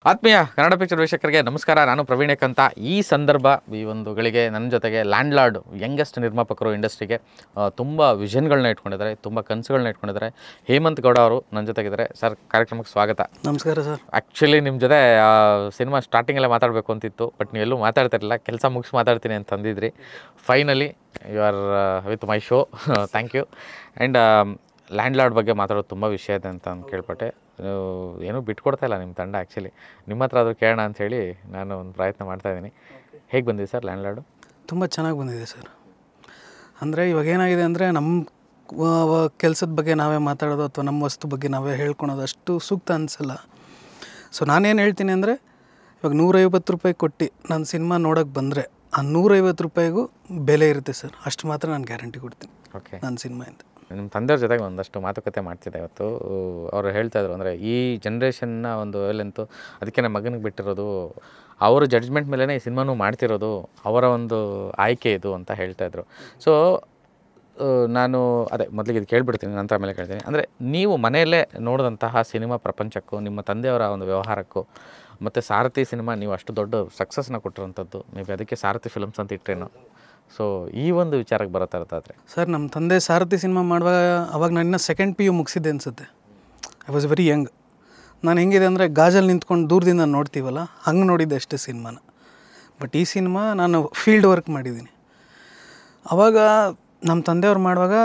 ಆತ್ಮೀಯ ಕನ್ನಡ ಪಿಕ್ಚರ್ ವೀಕ್ಷಕರಿಗೆ ನಮಸ್ಕಾರ. ನಾನು ಪ್ರವೀಣ್ ಅಂತ. ಈ ಸಂದರ್ಭ ಈ ಒಂದು ಗಳಿಗೆ ನನ್ನ ಜೊತೆಗೆ ಲ್ಯಾಂಡ್ ಲಾರ್ಡ್ ಯಂಗೆಸ್ಟ್ ನಿರ್ಮಾಪಕರು ಇಂಡಸ್ಟ್ರಿಗೆ ತುಂಬ ವಿಷನ್ಗಳನ್ನ ಇಟ್ಕೊಂಡಿದ್ದಾರೆ, ತುಂಬ ಕನಸುಗಳನ್ನ ಇಟ್ಕೊಂಡಿದ್ದಾರೆ. ಹೇಮಂತ್ ಗೌಡ ಅವರು ನನ್ನ ಜೊತೆಗಿದ್ದಾರೆ. ಸರ್, ಕಾರ್ಯಕ್ರಮಕ್ಕೆ ಸ್ವಾಗತ. ನಮಸ್ಕಾರ ಸರ್. ಆ್ಯಕ್ಚುಲಿ ನಿಮ್ಮ ಜೊತೆ ಸಿನಿಮಾ ಸ್ಟಾರ್ಟಿಂಗಲ್ಲೇ ಮಾತಾಡಬೇಕು ಅಂತಿತ್ತು, ಬಟ್ ನೀವು ಎಲ್ಲೂ ಮಾತಾಡ್ತಿರಲಿಲ್ಲ. ಕೆಲಸ ಮುಗಿಸಿ ಮಾತಾಡ್ತೀನಿ ಅಂತ ಅಂದಿದ್ರಿ. Finally you are with my show. Thank you. And landlord ಬಗ್ಗೆ ಮಾತಾಡೋದು ತುಂಬ ವಿಷಯ ಇದೆ ಅಂತ ಕೇಳ್ಪಟ್ಟೆ. ಏನೂ ಬಿಟ್ಕೊಡ್ತಾ ಇಲ್ಲ ನಿಮ್ಮ ತಂಡ. ಆ್ಯಕ್ಚುಲಿ ನಿಮ್ಮ ಹತ್ರ ಆದರೂ ಕೇಳೋಣ ಅಂಥೇಳಿ ನಾನು ಒಂದು ಪ್ರಯತ್ನ ಮಾಡ್ತಾಯಿದ್ದೀನಿ. ಹೇಗೆ ಬಂದಿದೆ ಸರ್ ಲ್ಯಾಂಡ್ ಲಾರ್ಡು? ತುಂಬ ಚೆನ್ನಾಗಿ ಬಂದಿದೆ ಸರ್. ಅಂದರೆ ಇವಾಗ ಏನಾಗಿದೆ ಅಂದರೆ ನಮ್ಮ ಕೆಲಸದ ಬಗ್ಗೆ ನಾವೇ ಮಾತಾಡೋದು ಅಥವಾ ನಮ್ಮ ವಸ್ತು ಬಗ್ಗೆ ನಾವೇ ಹೇಳ್ಕೊಳೋದು ಅಷ್ಟು ಸೂಕ್ತ ಅನಿಸಲ್ಲ. ಸೊ ನಾನೇನು ಹೇಳ್ತೀನಿ ಅಂದರೆ, ಇವಾಗ 150 ರೂಪಾಯಿ ಕೊಟ್ಟು ನಾನು ಸಿನಿಮಾ ನೋಡೋಕ್ಕೆ ಬಂದರೆ ಆ 150 ರೂಪಾಯಿಗೂ ಬೆಲೆ ಇರುತ್ತೆ ಸರ್. ಅಷ್ಟು ಮಾತ್ರ ನಾನು ಗ್ಯಾರಂಟಿ ಕೊಡ್ತೀನಿ. ಓಕೆ, ನನ್ನ ಸಿನಿಮಾಯಿಂದ ನಿಮ್ಮ ತಂದೆಯವ್ರ ಜೊತೆಗೆ ಒಂದಷ್ಟು ಮಾತುಕತೆ ಮಾಡ್ತಿದ್ದೆ ಇವತ್ತು. ಅವರು ಹೇಳ್ತಾಯಿದ್ರು, ಅಂದರೆ ಈ ಜನ್ರೇಷನ್ನ ಒಂದು ವೇಲೆಂತು ಅದಕ್ಕೆ ನಮ್ಮ ಮಗನಿಗೆ ಬಿಟ್ಟಿರೋದು, ಅವರ ಜಡ್ಜ್ಮೆಂಟ್ ಮೇಲೇ ಈ ಸಿನಿಮಾನೂ ಮಾಡ್ತಿರೋದು, ಅವರ ಒಂದು ಆಯ್ಕೆ ಇದು ಅಂತ ಹೇಳ್ತಾಯಿದ್ರು. ಸೊ ನಾನು ಅದೇ ಮೊದಲಿಗೆ ಇದು ಕೇಳಿಬಿಡ್ತೀನಿ, ನಂತರ ಮೇಲೆ ಕೇಳ್ತೀನಿ. ಅಂದರೆ ನೀವು ಮನೆಯಲ್ಲೇ ನೋಡಿದಂತಹ ಸಿನಿಮಾ ಪ್ರಪಂಚಕ್ಕೂ ನಿಮ್ಮ ತಂದೆಯವರ ಒಂದು ವ್ಯವಹಾರಕ್ಕೂ ಮತ್ತು ಸಾರಥಿ ಸಿನಿಮಾ ನೀವು ಅಷ್ಟು ದೊಡ್ಡ ಸಕ್ಸಸ್ನ ಕೊಟ್ಟಿರೋಂಥದ್ದು, ಮೇ ಬಿ ಅದಕ್ಕೆ ಸಾರಥಿ ಫಿಲ್ಮ್ಸ್ ಅಂತ ಇಟ್ಟರೇನೋ. ಸೊ ಈ ಒಂದು ವಿಚಾರಕ್ಕೆ ಬರುತ್ತಾ ಇರ್ತಾದ್ರೆ ಸರ್, ನಮ್ಮ ತಂದೆ ಸಾರಥಿ ಸಿನಿಮಾ ಮಾಡುವಾಗ ಅವಾಗ ನಾನು ಸೆಕೆಂಡ್ PU ಮುಗಿಸಿದ್ದೆ ಅನಿಸುತ್ತೆ. I was very Young. ನಾನು ಹೆಂಗಿದೆ ಅಂದರೆ ಗಾಜಲ್ಲಿ ನಿಂತ್ಕೊಂಡು ದೂರದಿಂದ ನೋಡ್ತೀವಲ್ಲ, ಹಂಗೆ ನೋಡಿದ್ದೆ ಅಷ್ಟೇ ಸಿನಿಮಾನ. ಬಟ್ ಈ ಸಿನಿಮಾ ನಾನು ಫೀಲ್ಡ್ ವರ್ಕ್ ಮಾಡಿದ್ದೀನಿ. ಆವಾಗ ನಮ್ಮ ತಂದೆಯವ್ರು ಮಾಡುವಾಗ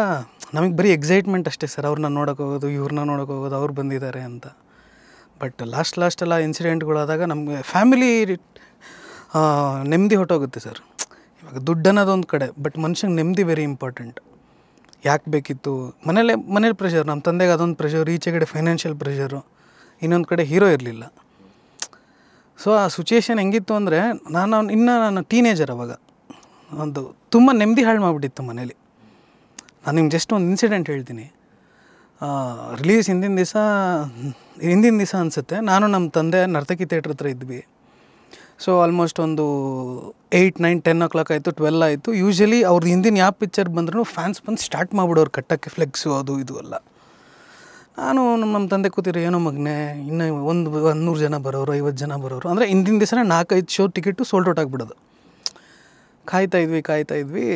ನಮಗೆ ಬರೀ ಎಕ್ಸೈಟ್ಮೆಂಟ್ ಅಷ್ಟೇ ಸರ್. ಅವ್ರನ್ನ ನೋಡೋಕೆ ಹೋಗೋದು, ಇವ್ರನ್ನ ನೋಡೋಕೆ ಹೋಗೋದು, ಅವ್ರು ಬಂದಿದ್ದಾರೆ ಅಂತ. ಬಟ್ ಲಾಸ್ಟೆಲ್ಲ ಇನ್ಸಿಡೆಂಟ್ಗಳಾದಾಗ ನಮಗೆ ಫ್ಯಾಮಿಲಿ ನೆಮ್ಮದಿ ಹೊಟ್ಟೋಗುತ್ತೆ ಸರ್. ಇವಾಗ ದುಡ್ಡು ಅನ್ನೋದೊಂದು ಕಡೆ, ಬಟ್ ಮನುಷ್ಯಂಗೆ ನೆಮ್ಮದಿ ವೆರಿ ಇಂಪಾರ್ಟೆಂಟ್. ಯಾಕೆ ಬೇಕಿತ್ತು ಮನೇಲಿ ಪ್ರೆಷರ್, ನಮ್ಮ ತಂದೆಗೆ ಅದೊಂದು ಪ್ರೆಷರ್, ಈಚೆ ಕಡೆ ಫೈನಾನ್ಷಿಯಲ್ ಪ್ರೆಷರು, ಇನ್ನೊಂದು ಕಡೆ ಹೀರೋ ಇರಲಿಲ್ಲ. ಸೊ ಆ ಸಿಚುಯೇಷನ್ ಹೆಂಗಿತ್ತು ಅಂದರೆ, ನಾನು ಟೀನೇಜರ್ ಅವಾಗ. ಒಂದು ತುಂಬ ನೆಮ್ಮದಿ ಹಾಳು ಮಾಡಿಬಿಟ್ಟಿತ್ತು ಮನೇಲಿ. ನಾನು ನಿಮ್ಗೆ ಜಸ್ಟ್ ಒಂದು ಇನ್ಸಿಡೆಂಟ್ ಹೇಳ್ತೀನಿ. ರಿಲೀಸ್ ಹಿಂದಿನ ದಿವಸ ಅನಿಸುತ್ತೆ, ನಾನು ನಮ್ಮ ತಂದೆ ನರ್ತಕಿ ಥಿಯೇಟ್ರ್ ಹತ್ರ ಇದ್ವಿ. ಸೊ ಆಲ್ಮೋಸ್ಟ್ ಒಂದು 8, 9, 10 o'clock ಆಯಿತು, 12 ಆಯಿತು. ಯೂಶ್ವಲಿ ಅವ್ರದ್ದು ಹಿಂದಿನ ಯಾವ ಪಿಕ್ಚರ್ ಬಂದ್ರೂ ಫ್ಯಾನ್ಸ್ ಬಂದು ಸ್ಟಾರ್ಟ್ ಮಾಡಿಬಿಡೋರು ಕಟ್ಟೋಕ್ಕೆ, ಫ್ಲೆಕ್ಸು ಅದು ಇದು ಎಲ್ಲ. ನಾನು ನಮ್ಮ ತಂದೆ ಕೂತಿರೋ, ಏನೋ ಮಗನೇ ಇನ್ನೂ 100 ಜನ ಬರೋರು, 50 ಜನ ಬರೋರು. ಅಂದರೆ ಹಿಂದಿನ ದಿವಸನೇ 4-5 ಶೋ ಟಿಕೆಟು ಸೋಲ್ಡ್ ಔಟ್ ಆಗಿಬಿಡೋದು. ಕಾಯ್ತಾ ಇದ್ವಿ.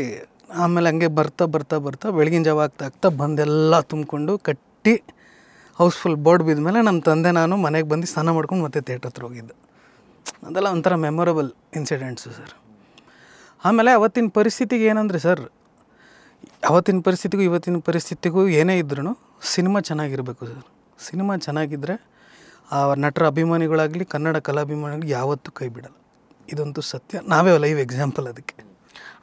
ಆಮೇಲೆ ಹಂಗೆ ಬರ್ತಾ ಬೆಳಗಿನ ಜಾವ ಆಗ್ತಾ ಬಂದೆಲ್ಲ ತುಂಬಿಕೊಂಡು ಕಟ್ಟಿ ಹೌಸ್ಫುಲ್ ಬೋರ್ಡ್ ಬಿದ್ದ ಮೇಲೆ ನಮ್ಮ ತಂದೆ ನಾನು ಮನೆಗೆ ಬಂದು ಸ್ನಾನ ಮಾಡ್ಕೊಂಡು ಮತ್ತೆ ಥಿಯೇಟ್ರ್ ಹತ್ರ ಹೋಗಿದ್ದು. ಅದೆಲ್ಲ ಒಂಥರ ಮೆಮೊರಬಲ್ ಇನ್ಸಿಡೆಂಟ್ಸು ಸರ್. ಆಮೇಲೆ ಅವತ್ತಿನ ಪರಿಸ್ಥಿತಿಗೆ ಏನಂದರೆ ಸರ್, ಅವತ್ತಿನ ಪರಿಸ್ಥಿತಿಗೂ ಇವತ್ತಿನ ಪರಿಸ್ಥಿತಿಗೂ ಏನೇ ಇದ್ರೂ ಸಿನಿಮಾ ಚೆನ್ನಾಗಿರಬೇಕು ಸರ್. ಸಿನಿಮಾ ಚೆನ್ನಾಗಿದ್ದರೆ ಆ ನಟರ ಅಭಿಮಾನಿಗಳಾಗಲಿ, ಕನ್ನಡ ಕಲಾಭಿಮಾನಿಗಳು ಯಾವತ್ತೂ ಕೈ ಬಿಡಲ್ಲ. ಇದಂತೂ ಸತ್ಯ. ನಾವೇ ಲೈವ್ ಎಕ್ಸಾಂಪಲ್ ಅದಕ್ಕೆ.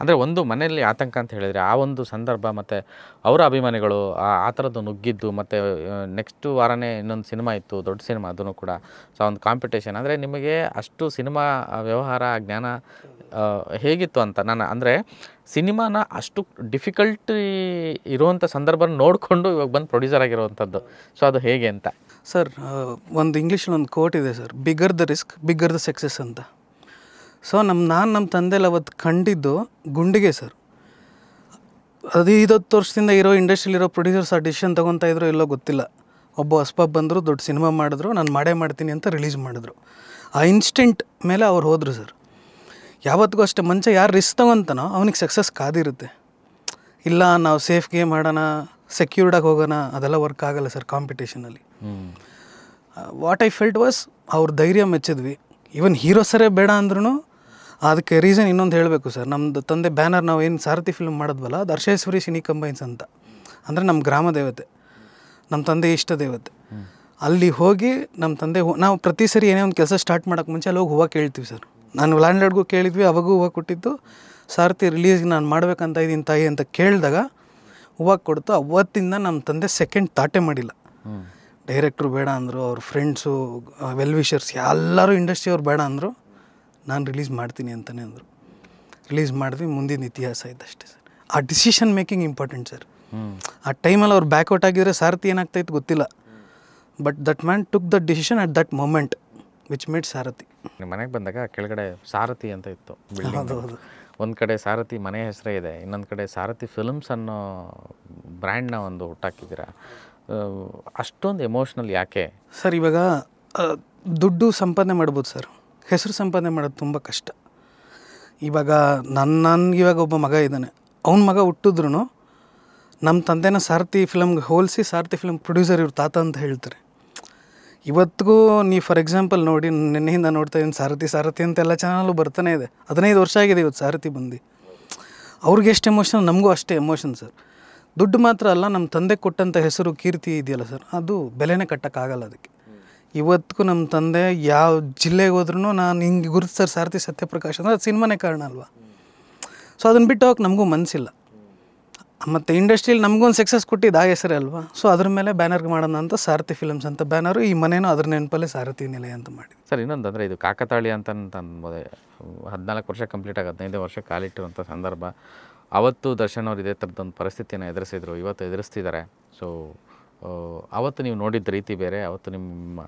ಅಂದರೆ ಒಂದು ಮನೆಯಲ್ಲಿ ಆತಂಕ ಅಂತ ಹೇಳಿದರೆ ಆ ಒಂದು ಸಂದರ್ಭ, ಮತ್ತು ಅವರ ಅಭಿಮಾನಿಗಳು ಆ ಥರದ್ದು ನುಗ್ಗಿದ್ದು, ಮತ್ತು ನೆಕ್ಸ್ಟ್ ವಾರನೇ ಇನ್ನೊಂದು ಸಿನಿಮಾ ಇತ್ತು, ದೊಡ್ಡ ಸಿನಿಮಾ, ಅದನ್ನು ಕೂಡ. ಸೊ ಒಂದು ಕಾಂಪಿಟೇಷನ್. ಅಂದರೆ ನಿಮಗೆ ಅಷ್ಟು ಸಿನಿಮಾ ವ್ಯವಹಾರ ಜ್ಞಾನ ಹೇಗಿತ್ತು ಅಂತ ನಾನು, ಅಂದರೆ ಸಿನಿಮಾನ ಅಷ್ಟು ಡಿಫಿಕಲ್ಟಿ ಇರುವಂಥ ಸಂದರ್ಭ ನೋಡಿಕೊಂಡು ಇವಾಗ ಬಂದು ಪ್ರೊಡ್ಯೂಸರ್ ಆಗಿರುವಂಥದ್ದು. ಸೊ ಅದು ಹೇಗೆ ಅಂತ ಸರ್, ಒಂದು ಇಂಗ್ಲೀಷಲ್ಲಿ ಒಂದು ಕೋಟ್ ಇದೆ sir, bigger the risk bigger the success ಅಂತ. ಸೊ ನಮ್ಮ ತಂದೆಲಿ ಅವತ್ತು ಕಂಡಿದ್ದು ಗುಂಡಿಗೆ ಸರ್. 15 ವರ್ಷದಿಂದ ಇರೋ ಇಂಡಸ್ಟ್ರಿಲಿರೋ ಪ್ರೊಡ್ಯೂಸರ್ಸ್ ಆ ಡಿಸಿಷನ್ ತೊಗೊತಾ ಇದ್ರು ಎಲ್ಲೋ ಗೊತ್ತಿಲ್ಲ. ಒಬ್ಬ ಹೊಸಬ ಬಂದರು, ದೊಡ್ಡ ಸಿನಿಮಾ ಮಾಡಿದ್ರು, ನಾನು ಮಾಡೇ ಮಾಡ್ತೀನಿ ಅಂತ ರಿಲೀಸ್ ಮಾಡಿದ್ರು. ಆ ಇನ್ಸ್ಟೆಂಟ್ ಮೇಲೆ ಅವ್ರು ಹೋದರು ಸರ್. ಯಾವತ್ತಿಗೂ ಅಷ್ಟೇ, ಮಂಚ ಯಾರು ರಿಸ್ಕ್ ತೊಗೊತಾನೋ ಅವನಿಗೆ ಸಕ್ಸಸ್ ಕಾದಿರುತ್ತೆ. ಇಲ್ಲ ನಾವು ಸೇಫ್ಗೆ ಮಾಡೋಣ, ಸೆಕ್ಯೂರ್ಡಾಗಿ ಹೋಗೋಣ, ಅದೆಲ್ಲ ವರ್ಕ್ ಆಗಲ್ಲ ಸರ್ ಕಾಂಪಿಟೇಷನಲ್ಲಿ. ವಾಟ್ ಐ ಫೆಲ್ಟ್ ವಾಸ್, ಅವ್ರ ಧೈರ್ಯ ಮೆಚ್ಚಿದ್ವಿ. ಈವನ್ ಹೀರೋ ಸರೇ ಬೇಡ ಅಂದ್ರೂ ಅದಕ್ಕೆ ರೀಸನ್ ಇನ್ನೊಂದು ಹೇಳಬೇಕು ಸರ್. ನಮ್ಮದು ತಂದೆ ಬ್ಯಾನರ್, ನಾವು ಏನು ಸಾರಥಿ ಫಿಲ್ಮ್ ಮಾಡಿದ್ವಲ್ಲ, ಅದು ಹರ್ಷೇಶ್ವರಿ ಸಿನಿ ಕಂಬೈನ್ಸ್ ಅಂತ. ಅಂದರೆ ನಮ್ಮ ಗ್ರಾಮ ದೇವತೆ, ನಮ್ಮ ತಂದೆ ಇಷ್ಟ ದೇವತೆ. ಅಲ್ಲಿ ಹೋಗಿ ನಮ್ಮ ತಂದೆ ನಾವು ಪ್ರತಿ ಸರಿ ಏನೇ ಒಂದು ಕೆಲಸ ಸ್ಟಾರ್ಟ್ ಮಾಡೋಕ್ಕೆ ಮುಂಚೆ ಅಲ್ಲಿ ಹೋಗಿ ಹೂವು ಕೇಳ್ತೀವಿ ಸರ್. ನಾನು ಲ್ಯಾಂಡ್ ಲಾರ್ಡ್ಗೂ ಕೇಳಿದ್ವಿ, ಅವಾಗೂ ಹೂವು ಕೊಟ್ಟಿದ್ದು. ಸಾರಥಿ ರಿಲೀಸ್ಗೆ ನಾನು ಮಾಡಬೇಕಂತ ಇದ್ದೀನಿ ತಾಯಿ ಅಂತ ಕೇಳಿದಾಗ ಹೂವು ಕೊಡ್ತು. ಅವತ್ತಿಂದ ನಮ್ಮ ತಂದೆ ಸೆಕೆಂಡ್ ತಾಟೆ ಮಾಡಿಲ್ಲ. ಡೈರೆಕ್ಟ್ರು ಬೇಡ ಅಂದರು, ಅವ್ರ ಫ್ರೆಂಡ್ಸು, ವೆಲ್ ವಿಷರ್ಸ್ ಎಲ್ಲರೂ ಇಂಡಸ್ಟ್ರಿಯವ್ರು ಬೇಡ ಅಂದರು. ನಾನು ರಿಲೀಸ್ ಮಾಡ್ತೀನಿ ಅಂತಲೇ ಅಂದರು. ರಿಲೀಸ್ ಮಾಡಿದ್ವಿ, ಮುಂದಿನ ಇತಿಹಾಸ ಇದ್ದಷ್ಟೇ ಸರ್. ಆ ಡಿಸಿಷನ್ ಮೇಕಿಂಗ್ ಇಂಪಾರ್ಟೆಂಟ್ ಸರ್. ಆ ಟೈಮಲ್ಲಿ ಅವ್ರು ಬ್ಯಾಕ್ಔಟ್ ಆಗಿದ್ರೆ ಸಾರಥಿ ಏನಾಗ್ತಾಯಿತ್ತು ಗೊತ್ತಿಲ್ಲ. But that man took the decision at that moment which made Saarathi. ನಿಮ್ಮ ಮನೆಗೆ ಬಂದಾಗ ಕೆಳಗಡೆ ಸಾರಥಿ ಅಂತ ಇತ್ತು ಬಿಲ್ಡಿಂಗ್. ಒಂದು ಕಡೆ ಸಾರಥಿ ಮನೆ ಹೆಸರೇ ಇದೆ, ಇನ್ನೊಂದು ಕಡೆ ಸಾರಥಿ ಫಿಲ್ಮ್ಸ್ ಅನ್ನೋ ಬ್ರ್ಯಾಂಡ್ನ ಒಂದು ಹುಟ್ಟಾಕಿದ್ದೀರಾ. ಅಷ್ಟೊಂದು ಎಮೋಷ್ನಲ್ ಯಾಕೆ ಸರ್? ಇವಾಗ ದುಡ್ಡು ಸಂಪಾದನೆ ಮಾಡ್ಬೋದು ಸರ್, ಹೆಸರು ಸಂಪಾದನೆ ಮಾಡೋದು ತುಂಬ ಕಷ್ಟ. ಇವಾಗ ನನಗಿವಾಗ ಒಬ್ಬ ಮಗ ಇದ್ದಾನೆ, ಅವನ ಮಗ ಹುಟ್ಟಿದ್ರು ನಮ್ಮ ತಂದೆನ ಸಾರಥಿ ಫಿಲಮ್ಗೆ ಹೋಲಿಸಿ ಸಾರಥಿ ಫಿಲಮ್ ಪ್ರೊಡ್ಯೂಸರ್ ಇವ್ರ ತಾತ ಅಂತ ಹೇಳ್ತಾರೆ. ಇವತ್ತಿಗೂ ನೀವು ಫಾರ್ ಎಕ್ಸಾಂಪಲ್ ನೋಡಿ, ನಿನ್ನೆಯಿಂದ ನೋಡ್ತಾ ಇದ್ದೀನಿ ಸಾರಥಿ ಅಂತೆಲ್ಲ ಚಾನಲ್ಲು ಬರ್ತಾನೆ ಇದೆ. 15 ವರ್ಷ ಆಗಿದೆ ಇವತ್ತು ಸಾರಥಿ ಬಂದು. ಅವ್ರಿಗೆ ಎಷ್ಟು ಎಮೋಷನ್, ನಮಗೂ ಅಷ್ಟೇ ಎಮೋಷನ್ ಸರ್. ದುಡ್ಡು ಮಾತ್ರ ಅಲ್ಲ, ನಮ್ಮ ತಂದೆ ಕೊಟ್ಟಂಥ ಹೆಸರು ಕೀರ್ತಿ ಇದೆಯಲ್ಲ ಸರ್, ಅದು ಬೆಲೆನೇ ಕಟ್ಟೋಕ್ಕಾಗಲ್ಲ ಅದಕ್ಕೆ. ಇವತ್ತಿಗೂ ನಮ್ಮ ತಂದೆ ಯಾವ ಜಿಲ್ಲೆಗೆ ಹೋದ್ರೂ ನಾನು ಹಿಂಗೆ ಗುರುತಿಸ್ತಾರೆ ಸಾರಥಿ ಸತ್ಯಪ್ರಕಾಶ್ ಅಂದರೆ ಅದು ಸಿನಿಮಾನೇ ಕಾರಣ ಅಲ್ವಾ. ಸೊ ಅದನ್ನು ಬಿಟ್ಟು ಹೋಗಕ್ಕೆ ನಮಗೂ ಮನಸ್ಸಿಲ್ಲ. ಮತ್ತು ಇಂಡಸ್ಟ್ರಿಯಲ್ಲಿ ನಮಗೊಂದು ಸಕ್ಸಸ್ ಕೊಟ್ಟಿದ್ದು ಆ ಹೆಸರೇ ಅಲ್ವಾ. ಸೊ ಅದ್ರ ಮೇಲೆ ಬ್ಯಾನರ್ಗೆ ಮಾಡೋಣ ಅಂತ ಸಾರಥಿ ಫಿಲಮ್ಸ್ ಅಂತ ಬ್ಯಾನರು, ಈ ಮನೇನೂ ಅದ್ರ ನೆನಪಲ್ಲೇ ಸಾರಥಿ ನಿಲಯ ಅಂತ ಮಾಡಿ. ಸರ್ ಇನ್ನೊಂದು ಅಂದರೆ ಇದು ಕಾಕತಾಳಿ ಅಂತ ಅನ್ಬೋದು. 14 ವರ್ಷ ಕಂಪ್ಲೀಟ್ ಆಗಿ 15 ವರ್ಷ ಕಾಲಿಟ್ಟಿರುವಂಥ ಸಂದರ್ಭ. ಅವತ್ತು ದರ್ಶನ್ ಅವರು ಇದೇ ಥರದ್ದೊಂದು ಪರಿಸ್ಥಿತಿಯನ್ನು ಎದುರಿಸಿದ್ರು, ಇವತ್ತು ಎದುರಿಸ್ತಿದ್ದಾರೆ. ಸೊ ಅವತ್ತು ನೀವು ನೋಡಿದ ರೀತಿ ಬೇರೆ, ಅವತ್ತು ನಿಮ್ಮ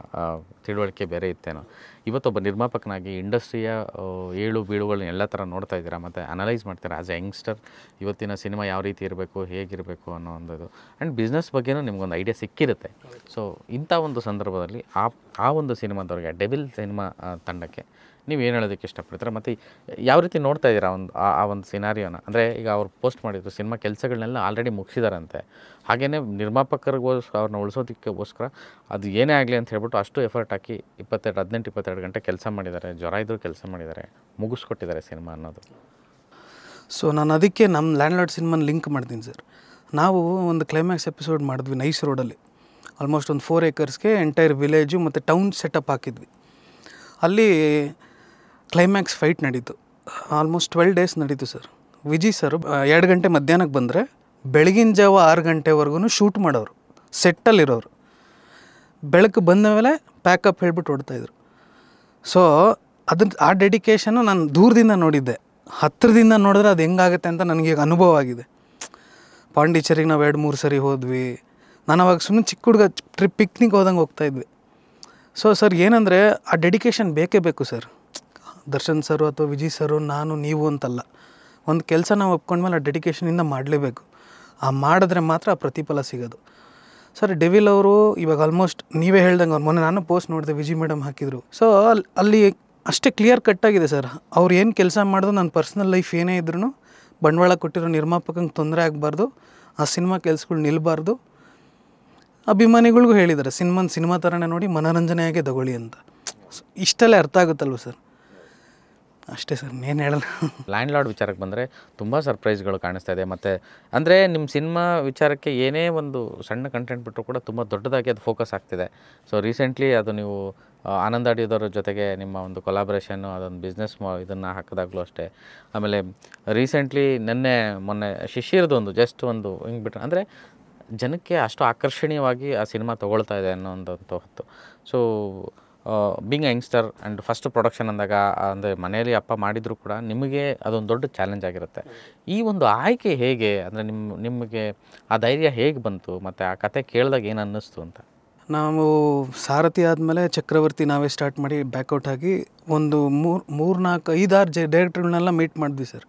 ತಿಳುವಳಿಕೆ ಬೇರೆ ಇತ್ತೇನೋ. ಇವತ್ತೊಬ್ಬ ನಿರ್ಮಾಪಕನಾಗಿ ಇಂಡಸ್ಟ್ರಿಯ ಏಳು ಬೀಳುಗಳನ್ನ ಎಲ್ಲ ಥರ ನೋಡ್ತಾ ಇದ್ದೀರಾ ಮತ್ತು ಅನಲೈಸ್ ಮಾಡ್ತೀರಾ ಆ್ಯಸ್ ಎ ಯಂಗ್ಸ್ಟರ್. ಇವತ್ತಿನ ಸಿನಿಮಾ ಯಾವ ರೀತಿ ಇರಬೇಕು, ಹೇಗಿರಬೇಕು ಅನ್ನೋ ಒಂದು ಆ್ಯಂಡ್ ಬಿಸ್ನೆಸ್ ಬಗ್ಗೆನೂ ನಿಮ್ಗೊಂದು ಐಡಿಯಾ ಸಿಕ್ಕಿರುತ್ತೆ. ಸೊ ಇಂಥ ಒಂದು ಸಂದರ್ಭದಲ್ಲಿ ಆ ಒಂದು ಸಿನಿಮಾದವ್ರಿಗೆ, ಡೆವಿಲ್ ಸಿನಿಮಾ ತಂಡಕ್ಕೆ ನೀವು ಏನು ಹೇಳೋದಕ್ಕೆ ಇಷ್ಟಪಡ್ತೀರಾ ಮತ್ತು ಯಾವ ರೀತಿ ನೋಡ್ತಾ ಇದ್ದೀರಾ ಆ ಒಂದು ಸಿನಾರಿಯೋನ? ಅಂದರೆ ಈಗ ಅವ್ರು ಪೋಸ್ಟ್ ಮಾಡಿದ್ರು ಸಿನಿಮಾ ಕೆಲಸಗಳನ್ನೆಲ್ಲ ಆಲ್ರೆಡಿ ಮುಗಿಸಿದಾರಂತೆ. ಹಾಗೆಯೇ ನಿರ್ಮಾಪಕರಿಗೋಸ್ಕರ ಅವ್ರನ್ನ ಉಳಿಸೋದಕ್ಕೋಸ್ಕರ ಅದು ಏನೇ ಆಗಲಿ ಅಂತ ಹೇಳ್ಬಿಟ್ಟು ಅಷ್ಟು ಎಫರ್ಟ್ ಹಾಕಿ 18-22 ಗಂಟೆ ಕೆಲಸ ಮಾಡಿದ್ದಾರೆ, ಜ್ವರ ಇದ್ದರೂ ಕೆಲಸ ಮಾಡಿದ್ದಾರೆ, ಮುಗಿಸ್ಕೊಟ್ಟಿದ್ದಾರೆ ಸಿನಿಮಾ ಅನ್ನೋದು. ಸೊ ನಾನು ಅದಕ್ಕೆ ನಮ್ಮ ಲ್ಯಾಂಡ್ಲಾರ್ಡ್ ಸಿನಿಮಾನ ಲಿಂಕ್ ಮಾಡ್ತೀನಿ ಸರ್. ನಾವು ಒಂದು ಕ್ಲೈಮ್ಯಾಕ್ಸ್ ಎಪಿಸೋಡ್ ಮಾಡಿದ್ವಿ ನೈಸ್ ರೋಡಲ್ಲಿ. ಆಲ್ಮೋಸ್ಟ್ ಒಂದು 4 acresಗೆ ಎಂಟೈರ್ ವಿಲೇಜು ಮತ್ತು ಟೌನ್ ಸೆಟಪ್ ಹಾಕಿದ್ವಿ. ಅಲ್ಲಿ ಕ್ಲೈಮ್ಯಾಕ್ಸ್ ಫೈಟ್ ನಡೀತು. ಆಲ್ಮೋಸ್ಟ್ 12 days ನಡೀತು ಸರ್. ವಿಜಯ್ ಸರ್ 2 ಗಂಟೆ ಮಧ್ಯಾಹ್ನಕ್ಕೆ ಬಂದರೆ ಬೆಳಗಿನ ಜಾವ 6 ಗಂಟೆವರೆಗೂ ಶೂಟ್ ಮಾಡೋರು, ಸೆಟ್ಟಲ್ಲಿರೋರು. ಬೆಳಕು ಬಂದ ಮೇಲೆ ಪ್ಯಾಕಪ್ ಹೇಳ್ಬಿಟ್ಟು ಹೊಡ್ತಾಯಿದ್ರು. ಸೊ ಆ ಡೆಡಿಕೇಶನ್ನು ನಾನು ದೂರದಿಂದ ನೋಡಿದ್ದೆ. ಹತ್ತಿರದಿಂದ ನೋಡಿದ್ರೆ ಅದು ಹೆಂಗಾಗುತ್ತೆ ಅಂತ ನನಗೆ ಈಗ ಅನುಭವ ಆಗಿದೆ. ಪಾಂಡಿಚೇರಿಗೆ ನಾವು 2-3 ಸರಿ ಹೋದ್ವಿ. ನಾನು ಅವಾಗ ಸುಮ್ಮನೆ ಚಿಕ್ಕ ಹುಡುಗ ಪಿಕ್ನಿಕ್ ಹೋದಂಗೆ ಹೋಗ್ತಾಯಿದ್ವಿ. ಸೊ ಸರ್ ಏನಂದರೆ ಆ ಡೆಡಿಕೇಶನ್ ಬೇಕೇ ಬೇಕು ಸರ್. ದರ್ಶನ್ ಸರು ಅಥವಾ ವಿಜಯ್ ಸರು, ನಾನು, ನೀವು ಅಂತಲ್ಲ. ಒಂದು ಕೆಲಸ ನಾವು ಒಪ್ಕೊಂಡ್ಮೇಲೆ ಆ ಡೆಡಿಕೇಶನಿಂದ ಮಾಡಲೇಬೇಕು. ಆ ಮಾಡಿದ್ರೆ ಮಾತ್ರ ಆ ಪ್ರತಿಫಲ ಸಿಗೋದು. ಸರ್ ಡೆವಿಲ್ ಅವರು ಇವಾಗ ಆಲ್ಮೋಸ್ಟ್ ನೀವೇ ಹೇಳ್ದಂಗೆ ಅವ್ರು ಮೊನ್ನೆ ನಾನು ಪೋಸ್ಟ್ ನೋಡಿದೆ, ವಿಜಯ್ ಮೇಡಮ್ ಹಾಕಿದರು. ಸೊ ಅಲ್ಲಿ ಅಷ್ಟೇ ಕ್ಲಿಯರ್ ಕಟ್ಟಾಗಿದೆ ಸರ್. ಅವ್ರು ಏನು ಕೆಲಸ ಮಾಡಿದ್ರು, ನನ್ನ ಪರ್ಸ್ನಲ್ ಲೈಫ್ ಏನೇ ಇದ್ರೂ ಬಂಡವಾಳ ಕೊಟ್ಟಿರೋ ನಿರ್ಮಾಪಕಂಗೆ ತೊಂದರೆ ಆಗಬಾರ್ದು, ಆ ಸಿನಿಮಾ ಕೆಲಸಗಳು ನಿಲ್ಲಬಾರ್ದು. ಅಭಿಮಾನಿಗಳಿಗೂ ಹೇಳಿದ್ದಾರೆ ಸಿನಿಮಾ ಥರನೇ ನೋಡಿ, ಮನೋರಂಜನೆಯಾಗೆ ತಗೊಳ್ಳಿ ಅಂತ. ಇಷ್ಟಲ್ಲೇ ಅರ್ಥ ಆಗುತ್ತಲ್ವ ಸರ್. ಅಷ್ಟೇ ಸರ್, ಏನು ಹೇಳಲ್ಲ. ಲ್ಯಾಂಡ್ಲಾರ್ಡ್ ವಿಚಾರಕ್ಕೆ ಬಂದರೆ ತುಂಬ ಸರ್ಪ್ರೈಸ್ಗಳು ಕಾಣಿಸ್ತಾ ಇದೆ. ಮತ್ತು ಅಂದರೆ ನಿಮ್ಮ ಸಿನಿಮಾ ವಿಚಾರಕ್ಕೆ ಏನೇ ಒಂದು ಸಣ್ಣ ಕಂಟೆಂಟ್ ಬಿಟ್ಟರು ಕೂಡ ತುಂಬ ದೊಡ್ಡದಾಗಿ ಅದು ಫೋಕಸ್ ಆಗ್ತಿದೆ. ಸೊ ರೀಸೆಂಟ್ಲಿ ಅದು ನೀವು ಆನಂದ್ ಆಡಿಯೋದವ್ರ ಜೊತೆಗೆ ನಿಮ್ಮ ಒಂದು ಕೊಲಾಬ್ರೇಷನ್ನು, ಅದೊಂದು ಬಿಸ್ನೆಸ್ ಇದನ್ನು ಹಾಕಿದಾಗಲೂ ಅಷ್ಟೇ. ಆಮೇಲೆ ರೀಸೆಂಟ್ಲಿ ಮೊನ್ನೆ ಶಿಶಿರ್ದು ಒಂದು ಜಸ್ಟ್ ಒಂದು ಹಿಂಗೆ ಬಿಟ್ಟರೆ ಅಂದರೆ ಜನಕ್ಕೆ ಅಷ್ಟು ಆಕರ್ಷಣೀಯವಾಗಿ ಆ ಸಿನಿಮಾ ತೊಗೊಳ್ತಾ ಇದೆ ಅನ್ನೋ ಒಂದು ಹೊತ್ತು. So being a youngster and first production ಅಂದಾಗ ಅಂದರೆ ಮನೆಯಲ್ಲಿ ಅಪ್ಪ ಮಾಡಿದರೂ ಕೂಡ ನಿಮಗೆ ಅದೊಂದು ದೊಡ್ಡ ಚಾಲೆಂಜ್ ಆಗಿರುತ್ತೆ. ಈ ಒಂದು ಆಯ್ಕೆ ಹೇಗೆ, ಅಂದರೆ ನಿಮಗೆ ಆ ಧೈರ್ಯ ಹೇಗೆ ಬಂತು ಮತ್ತು ಆ ಕತೆ ಕೇಳಿದಾಗ ಏನು ಅನ್ನಿಸ್ತು ಅಂತ? ನಾವು ಸಾರಥಿ ಆದಮೇಲೆ ಚಕ್ರವರ್ತಿ ನಾವೇ ಸ್ಟಾರ್ಟ್ ಮಾಡಿ ಬ್ಯಾಕೌಟ್ ಆಗಿ ಒಂದು 3-4-5-6 ಡೈರೆಕ್ಟರ್ಗಳನ್ನೆಲ್ಲ ಮೀಟ್ ಮಾಡಿದ್ವಿ ಸರ್.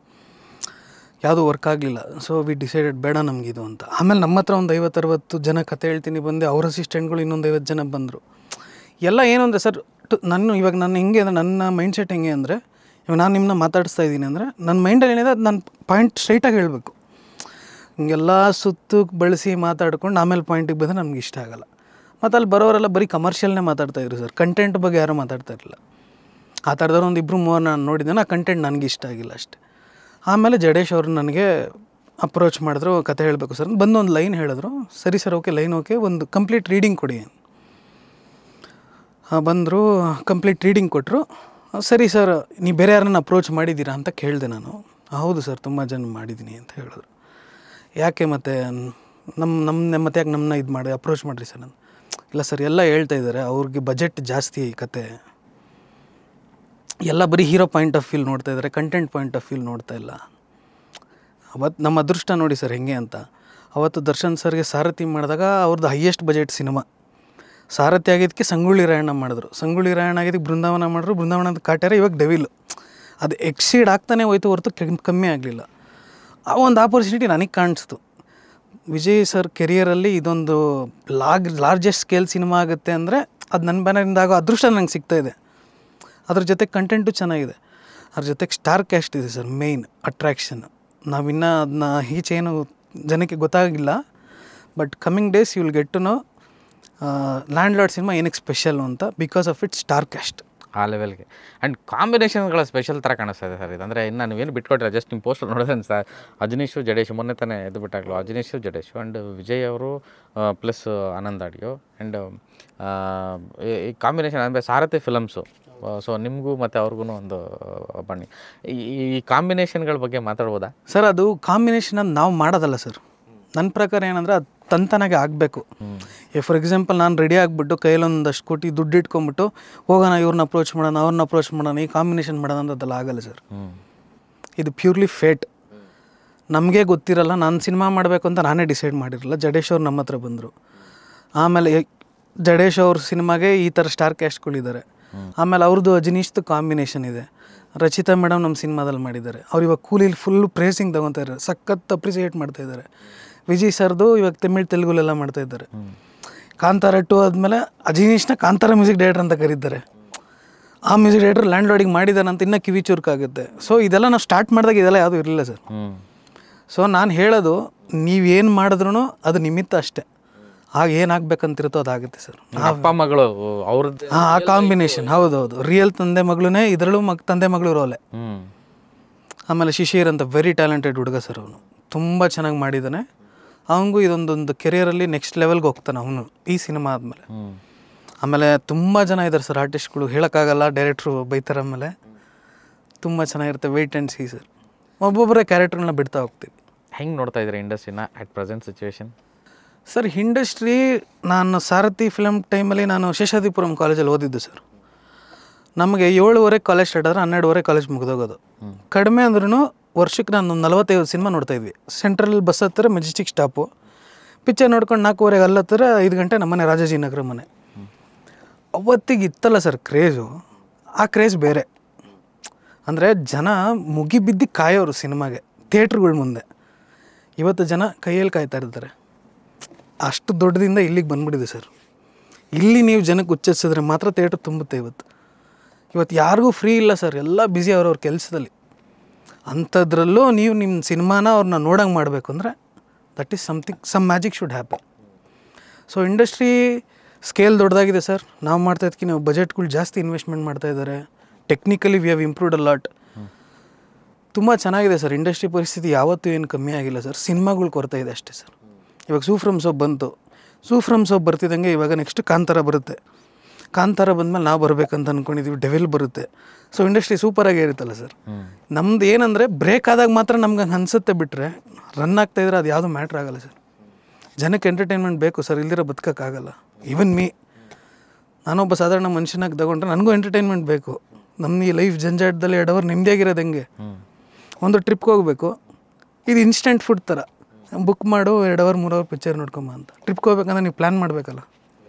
ಯಾವುದೂ ವರ್ಕ್ ಆಗಲಿಲ್ಲ. ಸೊ ವಿ ಡಿಸೈಡೆಡ್ ಬೇಡ ನಮಗಿದು ಅಂತ. ಆಮೇಲೆ ನಮ್ಮ ಹತ್ರ ಒಂದು 50-60 ಜನ ಕತೆ ಹೇಳ್ತೀನಿ ಬಂದೆ. ಅವ್ರ ಅಸಿಸ್ಟೆಂಟ್ಗಳು ಇನ್ನೊಂದು 50 ಜನ ಬಂದರು. ಎಲ್ಲ ಏನು ಅಂದರೆ ಸರ್, ಇವಾಗ ನಾನು ಹೆಂಗೆ ಅಂದರೆ ನನ್ನ ಮೈಂಡ್ಸೆಟ್ ಹೆಂಗೆ ಅಂದರೆ, ಇವಾಗ ನಾನು ನಿಮ್ಮನ್ನ ಮಾತಾಡಿಸ್ತಾ ಇದ್ದೀನಿ ಅಂದರೆ ನನ್ನ ಮೈಂಡಲ್ಲಿ ಏನಿದೆ ಅದು ನಾನು ಪಾಯಿಂಟ್ ಸ್ಟ್ರೈಟಾಗಿ ಹೇಳಬೇಕು. ಹಿಂಗೆಲ್ಲ ಸುತ್ತು ಬಳಸಿ ಮಾತಾಡ್ಕೊಂಡು ಆಮೇಲೆ ಪಾಯಿಂಟಿಗೆ ಬಂದರೆ ನಮ್ಗೆ ಇಷ್ಟ ಆಗೋಲ್ಲ. ಮತ್ತು ಅಲ್ಲಿ ಬರೋರೆಲ್ಲ ಬರೀ ಕಮರ್ಷಿಯಲ್ನೇ ಮಾತಾಡ್ತಾಯಿದ್ರು ಸರ್. ಕಂಟೆಂಟ್ ಬಗ್ಗೆ ಯಾರೂ ಮಾತಾಡ್ತಾ ಇರಲಿಲ್ಲ. ಆ ಥರದವ್ರು ಒಂದು 2-3 ನಾನು ನೋಡಿದ್ದೇನೆ. ಆ ಕಂಟೆಂಟ್ ನನಗೆ ಇಷ್ಟ ಆಗಿಲ್ಲ ಅಷ್ಟೇ. ಆಮೇಲೆ ಜಡೇಶ್ ಅವರು ನನಗೆ ಅಪ್ರೋಚ್ ಮಾಡಿದ್ರು, ಕತೆ ಹೇಳಬೇಕು ಸರ್. ಬಂದು ಒಂದು ಲೈನ್ ಹೇಳಿದ್ರು. ಸರಿ ಸರ್, ಓಕೆ, ಲೈನ್ ಓಕೆ, ಒಂದು ಕಂಪ್ಲೀಟ್ ರೀಡಿಂಗ್ ಕೊಡಿ. ಬಂದರು, ಕಂಪ್ಲೀಟ್ ರೀಡಿಂಗ್ ಕೊಟ್ಟರು. ಸರಿ ಸರ್, ನೀವು ಬೇರೆ ಯಾರನ್ನ ಅಪ್ರೋಚ್ ಮಾಡಿದ್ದೀರಾ ಅಂತ ಕೇಳಿದೆ ನಾನು. ಹೌದು ಸರ್, ತುಂಬ ಜನ ಮಾಡಿದ್ದೀನಿ ಅಂತ ಹೇಳಿದ್ರು. ಯಾಕೆ ಮತ್ತೆ ಮತ್ತೆ ಯಾಕೆ ನಮ್ಮನ್ನ ಇದು ಮಾಡಿ ಅಪ್ರೋಚ್ ಮಾಡಿರಿ ಸರ್? ನಾನು ಇಲ್ಲ ಸರ್, ಎಲ್ಲ ಹೇಳ್ತಾ ಇದ್ದಾರೆ ಅವ್ರಿಗೆ ಬಜೆಟ್ ಜಾಸ್ತಿ ಕತೆ, ಎಲ್ಲ ಬರೀ ಹೀರೋ ಪಾಯಿಂಟ್ ಆಫ್ ವ್ಯೂ ನೋಡ್ತಾ ಇದ್ದಾರೆ, ಕಂಟೆಂಟ್ ಪಾಯಿಂಟ್ ಆಫ್ ವ್ಯೂ ನೋಡ್ತಾ ಇಲ್ಲ. ಅವತ್ತು ನಮ್ಮ ಅದೃಷ್ಟ ನೋಡಿ ಸರ್ ಹೆಂಗೆ ಅಂತ. ಅವತ್ತು ದರ್ಶನ್ ಸರ್ಗೆ ಸಾರಥಿ ಮಾಡಿದಾಗ ಅವ್ರದ್ದು ಹೈಯೆಸ್ಟ್ ಬಜೆಟ್ ಸಿನಿಮಾ. ಸಾರಥಿ ಆಗಿದ್ದಕ್ಕೆ ಸಂಗೊಳ್ಳಿ ರಾಯಣ್ಣ ಮಾಡಿದ್ರು, ಸಂಗೊಳ್ಳಿ ರಾಯಣ್ಣ ಆಗಿದ್ದಕ್ಕೆ ಬೃಂದಾವನ ಮಾಡಿದ್ರು, ಬೃಂದಾವನದ ಕಾಟ್ಯಾರ, ಇವಾಗ ಡೆವಿಲ್. ಅದು ಎಕ್ಸೀಡ್ ಆಗ್ತಾನೆ ಹೋಯ್ತು ಹೊರತು ಕಮ್ಮಿ ಆಗಲಿಲ್ಲ. ಆ ಒಂದು ಆಪರ್ಚುನಿಟಿ ನನಗೆ ಕಾಣಿಸ್ತು. ವಿಜಯ್ ಸರ್ ಕೆರಿಯರಲ್ಲಿ ಇದೊಂದು ಲಾರ್ಜೆಸ್ಟ್ ಸ್ಕೇಲ್ ಸಿನಿಮಾ ಆಗುತ್ತೆ ಅಂದರೆ ಅದು ನನ್ನ ಬ್ಯಾನರಿಂದ ಆಗೋ ಅದೃಷ್ಟ ನಂಗೆ ಸಿಗ್ತಾ ಇದೆ. ಅದ್ರ ಜೊತೆ ಕಂಟೆಂಟು ಚೆನ್ನಾಗಿದೆ, ಅದ್ರ ಜೊತೆಗೆ ಸ್ಟಾರ್ ಕ್ಯಾಸ್ಟ್ ಇದೆ ಸರ್, ಮೇಯ್ನ್ ಅಟ್ರ್ಯಾಕ್ಷನ್. ನಾವಿನ್ನೂ ಅದನ್ನ ಈಚೇನು ಜನಕ್ಕೆ ಗೊತ್ತಾಗಿಲ್ಲ, but coming days you will get to know landlord cinema ಏನಕ್ಕೆ ಸ್ಪೆಷಲ್ ಅಂತ, because of its star cast ಆ ಲೆವೆಲ್ಗೆ. ಆ್ಯಂಡ್ ಕಾಂಬಿನೇಷನ್ಗಳ ಸ್ಪೆಷಲ್ ಥರ ಕಾಣಿಸ್ತಾ ಇದೆ ಸರ್ ಇದು. ಅಂದರೆ ಇನ್ನು ನೀವೇನು ಬಿಟ್ಕೊಟ್ಟಿಲ್ಲ, ಜಸ್ಟ್ ನಿಮ್ಮ ಪೋಸ್ಟರ್ ನೋಡಿದ್ರೆ ಸರ್ ಅಜನೀಶು ಜಡೇಶು ಮೊನ್ನೆ ತಾನೇ ಎದ್ದು ಬಿಟ್ಟಾಗಲು ಅಜನೀಶು ಜಡೇಶು ಆ್ಯಂಡ್ ವಿಜಯ್ ಅವರು ಪ್ಲಸ್ ಆನಂದ್ ಆಡಿಯೋ ಆ್ಯಂಡ್ ಈ ಕಾಂಬಿನೇಷನ್ ಅಂದರೆ ಸಾರಥಿ ಫಿಲಮ್ಸು. ಸೊ ನಿಮಗೂ ಮತ್ತು ಅವ್ರಿಗೂ ಒಂದು ಬನ್ನಿ ಈ ಕಾಂಬಿನೇಷನ್ಗಳ ಬಗ್ಗೆ ಮಾತಾಡ್ಬೋದಾ ಸರ್? ಅದು ಕಾಂಬಿನೇಷನ್ ಅದು ನಾವು ಮಾಡೋದಲ್ಲ ಸರ್. ನನ್ನ ಪ್ರಕಾರ ಏನಂದರೆ ಅದು ತಂತನಾಗೆ ಆಗಬೇಕು. ಫಾರ್ ಎಕ್ಸಾಂಪಲ್ ನಾನು ರೆಡಿ ಆಗಿಬಿಟ್ಟು ಕೈಯಲ್ಲಿ ಒಂದಷ್ಟು ಕೋಟಿ ದುಡ್ಡು ಇಟ್ಕೊಂಬಿಟ್ಟು ಹೋಗೋಣ, ಇವ್ರನ್ನ ಅಪ್ರೋಚ್ ಮಾಡೋಣ, ಅವ್ರನ್ನ ಅಪ್ರೋಚ್ ಮಾಡೋಣ, ಈ ಕಾಂಬಿನೇಷನ್ ಮಾಡೋಣ ಅಂಥದ್ದೆಲ್ಲ ಆಗಲ್ಲ ಸರ್. ಇದು ಪ್ಯೂರ್ಲಿ ಫೇಟ್. ನಮಗೆ ಗೊತ್ತಿರಲ್ಲ, ನಾನು ಸಿನಿಮಾ ಮಾಡಬೇಕು ಅಂತ ನಾನೇ ಡಿಸೈಡ್ ಮಾಡಿರಲ್ಲ. ಜಡೇಶ್ ಅವ್ರು ನಮ್ಮ ಹತ್ರ ಬಂದರು. ಆಮೇಲೆ ಜಡೇಶ್ ಅವ್ರ ಸಿನಿಮಾಗೆ ಈ ಥರ ಸ್ಟಾರ್ ಕ್ಯಾಸ್ಟ್ಗಳಿದ್ದಾರೆ. ಆಮೇಲೆ ಅವ್ರದ್ದು ಅಜನೀಶ್ದು ಕಾಂಬಿನೇಷನ್ ಇದೆ. ರಚಿತಾ ಮೇಡಮ್ ನಮ್ಮ ಸಿನಿಮಾದಲ್ಲಿ ಮಾಡಿದ್ದಾರೆ. ಅವ್ರು ಇವಾಗ ಕೂಲಿಲಿ ಫುಲ್ಲು ಪ್ರೇಸಿಂಗ್ ತೊಗೊತಾ ಇದ್ದಾರೆ, ಸಖತ್ ಅಪ್ರಿಸಿಯೇಟ್ ಮಾಡ್ತಾಯಿದ್ದಾರೆ. ವಿಜಯ್ ಸರ್ದು ಇವಾಗ ತೆಲುಗುಲೆಲ್ಲ ಮಾಡ್ತಾಯಿದ್ದಾರೆ. ಕಾಂತಾರ 2 ಆದಮೇಲೆ ಅಜನೀಶ್ನ ಕಾಂತಾರ ಮ್ಯೂಸಿಕ್ ಡೈರೆಕ್ಟರ್ ಅಂತ ಕರೀತಾರೆ. ಆ ಮ್ಯೂಸಿಕ್ ಡೈರೆಕ್ಟರ್ ಲ್ಯಾಂಡ್ ಲಾರ್ಡಿಗೆ ಮಾಡಿದ್ದಾನೆ ಅಂತ ಇನ್ನೂ ಕಿವಿ ಚುರುಕಾಗುತ್ತೆ. ಸೊ ಇದೆಲ್ಲ ನಾವು ಸ್ಟಾರ್ಟ್ ಮಾಡಿದಾಗ ಇದೆಲ್ಲ ಯಾವುದೂ ಇರಲಿಲ್ಲ ಸರ್. ಸೊ ನಾನು ಹೇಳೋದು, ನೀವೇನು ಮಾಡಿದ್ರೂ ಅದು ನಿಮಿತ್ತ ಅಷ್ಟೇ. ಆಗ ಏನಾಗಬೇಕಂತಿರುತ್ತೋ ಅದಾಗುತ್ತೆ ಸರ್. ಅಪ್ಪ ಮಗಳು ಅವ್ರದ್ದು ಆ ಕಾಂಬಿನೇಷನ್ ಹೌದೌದು, ರಿಯಲ್ ತಂದೆ ಮಗಳೇ ಇದರಲ್ಲೂ ತಂದೆ ಮಗಳು ರೋಲೆ. ಆಮೇಲೆ ಶಿಶಿರ್ ಅಂತ ವೆರಿ ಟ್ಯಾಲೆಂಟೆಡ್ ಹುಡುಗ ಸರ್, ಅವನು ತುಂಬ ಚೆನ್ನಾಗಿ ಮಾಡಿದ್ದಾನೆ. ಅವನಿಗೂ ಇದೊಂದೊಂದು ಕೆರಿಯರಲ್ಲಿ ನೆಕ್ಸ್ಟ್ ಲೆವೆಲ್ಗೆ ಹೋಗ್ತಾನೆ ಅವನು ಈ ಸಿನಿಮಾ ಆದಮೇಲೆ. ಆಮೇಲೆ ತುಂಬ ಜನ ಇದ್ದಾರೆ ಸರ್ ಆರ್ಟಿಸ್ಟ್ಗಳು, ಹೇಳೋಕ್ಕಾಗಲ್ಲ, ಡೈರೆಕ್ಟ್ರು ಬೈತಾರೆ. ಆಮೇಲೆ ತುಂಬ ಚೆನ್ನಾಗಿರುತ್ತೆ, ವೆಯ್ಟ್ ಆ್ಯಂಡ್ ಸಿ ಸರ್. ಒಬ್ಬೊಬ್ಬರೇ ಕ್ಯಾರೆಕ್ಟರ್ಗಳನ್ನ ಬಿಡ್ತಾ ಹೋಗ್ತೀವಿ. ಹೆಂಗೆ ನೋಡ್ತಾ ಇದ್ದಾರೆ ಇಂಡಸ್ಟ್ರಿನ at present situation? Sir industry, ನಾನು ಸಾರಥಿ ಫಿಲಮ್ ಟೈಮಲ್ಲಿ ನಾನು ಶೇಷಾದ್ರಿಪುರಂ ಕಾಲೇಜಲ್ಲಿ ಓದಿದ್ದು ಸರ್. ನಮಗೆ 7:30 ಕಾಲೇಜ್ ಸ್ಟಾರ್ಟ್ ಆದರೆ 12:30 ಕಾಲೇಜ್ ಮುಗಿದೋಗೋದು. ಕಡಿಮೆ ಅಂದ್ರೂ ವರ್ಷಕ್ಕೆ ನಾನು 45 ಸಿನಿಮಾ ನೋಡ್ತಾಯಿದ್ವಿ. ಸೆಂಟ್ರಲ್ ಬಸ್ ಹತ್ತಿರ ಮೆಜೆಸ್ಟಿಕ್ ಸ್ಟಾಪು, ಪಿಕ್ಚರ್ ನೋಡ್ಕೊಂಡು 4:15 ಅಲ್ಲಿ ಹತ್ತಿರ 5 ಗಂಟೆ ನಮ್ಮನೆ ರಾಜಾಜಿನಗರ ಮನೆ. ಅವತ್ತಿಗೆ ಇತ್ತಲ್ಲ ಸರ್ ಕ್ರೇಜು, ಆ ಕ್ರೇಜ್ ಬೇರೆ. ಅಂದರೆ ಜನ ಮುಗಿಬಿದ್ದು ಕಾಯೋರು ಸಿನಿಮಾಗೆ ಥಿಯೇಟ್ರುಗಳ ಮುಂದೆ. ಇವತ್ತು ಜನ ಕೈಯಲ್ಲಿ ಕಾಯ್ತಾ ಇರ್ತಾರೆ. ಅಷ್ಟು ದೊಡ್ಡದಿಂದ ಇಲ್ಲಿಗೆ ಬಂದ್ಬಿಟ್ಟಿದೆ ಸರ್. ಇಲ್ಲಿ ನೀವು ಜನಕ್ಕೆ ಉಚ್ಚರಿಸಿದ್ರೆ ಮಾತ್ರ ಥಿಯೇಟ್ರ್ ತುಂಬುತ್ತೆ. ಇವತ್ತು ಯಾರಿಗೂ ಫ್ರೀ ಇಲ್ಲ ಸರ್, ಎಲ್ಲ ಬ್ಯುಸಿ ಅವ್ರವ್ರ ಕೆಲಸದಲ್ಲಿ. ಅಂಥದ್ರಲ್ಲೂ ನೀವು ನಿಮ್ಮ ಸಿನಿಮಾನ ಅವ್ರನ್ನ ನೋಡೋಂಗೆ ಮಾಡಬೇಕು ಅಂದರೆ that is something, some magic should happen. So industry scale ದೊಡ್ಡದಾಗಿದೆ ಸರ್. ನಾವು ಮಾಡ್ತಾಯಿದ್ದಕ್ಕೆ ನಾವು ಬಜೆಟ್ಗಳು ಜಾಸ್ತಿ ಇನ್ವೆಸ್ಟ್ಮೆಂಟ್ ಮಾಡ್ತಾಯಿದ್ದಾರೆ. Technically we have improved a lot. ತುಂಬ ಚೆನ್ನಾಗಿದೆ ಸರ್. ಇಂಡಸ್ಟ್ರಿ ಪರಿಸ್ಥಿತಿ ಯಾವತ್ತೂ ಏನು ಕಮ್ಮಿ ಆಗಿಲ್ಲ ಸರ್. ಸಿನಿಮಾಗಳು ಕೊರತೆ ಇದೆ ಅಷ್ಟೇ ಸರ್. ಇವಾಗ ಸೂಫ್ರಮ್ ಸೋಪ್ ಬಂತು, ಸೂಫ್ರಮ್ ಸೋಪ್ ಬರ್ತಿದ್ದಂಗೆ ಇವಾಗ ನೆಕ್ಸ್ಟ್ ಕಾಂತಾರ ಬರುತ್ತೆ. ಕಾಂತಾರ ಬಂದಮೇಲೆ ನಾವು ಬರಬೇಕಂತ ಅಂದ್ಕೊಂಡಿದ್ದೀವಿ, ಡೆವಿಲ್ ಬರುತ್ತೆ. ಸೊ ಇಂಡಸ್ಟ್ರಿ ಸೂಪರಾಗೇ ಇರುತ್ತಲ್ಲ ಸರ್. ನಮ್ದು ಏನಂದರೆ ಬ್ರೇಕ್ ಆದಾಗ ಮಾತ್ರ ನಮ್ಗೆ ಹಂಗೆ ಅನಿಸುತ್ತೆ, ಬಿಟ್ಟರೆ ರನ್ ಆಗ್ತಾಯಿದ್ರೆ ಅದು ಯಾವುದೂ ಮ್ಯಾಟ್ರ್ ಆಗೋಲ್ಲ ಸರ್. ಜನಕ್ಕೆ ಎಂಟರ್ಟೈನ್ಮೆಂಟ್ ಬೇಕು ಸರ್, ಇಲ್ದಿರೋ ಬದುಕೋಕ್ಕಾಗಲ್ಲ. ಈವನ್ ನಾನೊಬ್ಬ ಸಾಧಾರಣ ಮನುಷ್ಯನಾಗಿ ತಗೊಂಡ್ರೆ ನನಗೂ ಎಂಟರ್ಟೈನ್ಮೆಂಟ್ ಬೇಕು. ನಮ್ಮ ಈ ಲೈಫ್ ಜಂಜಾಟದಲ್ಲಿ 2 ಅವರ್ ನೆಮ್ಮದಿಯಾಗಿರೋದು ಹೆಂಗೆ? ಒಂದು ಟ್ರಿಪ್ಗೆ ಹೋಗಬೇಕು, ಇದು ಇನ್ಸ್ಟೆಂಟ್ ಫುಡ್ ಥರ. ಬುಕ್ ಮಾಡು, 2 ಅವರ್ 3 ಅವರ್ ಪಿಕ್ಚರ್ ನೋಡ್ಕೊಂಬ ಅಂತ. ಟ್ರಿಪ್ಗೆ ಹೋಗ್ಬೇಕಂದ್ರೆ ನೀವು ಪ್ಲ್ಯಾನ್ ಮಾಡಬೇಕಲ್ಲ,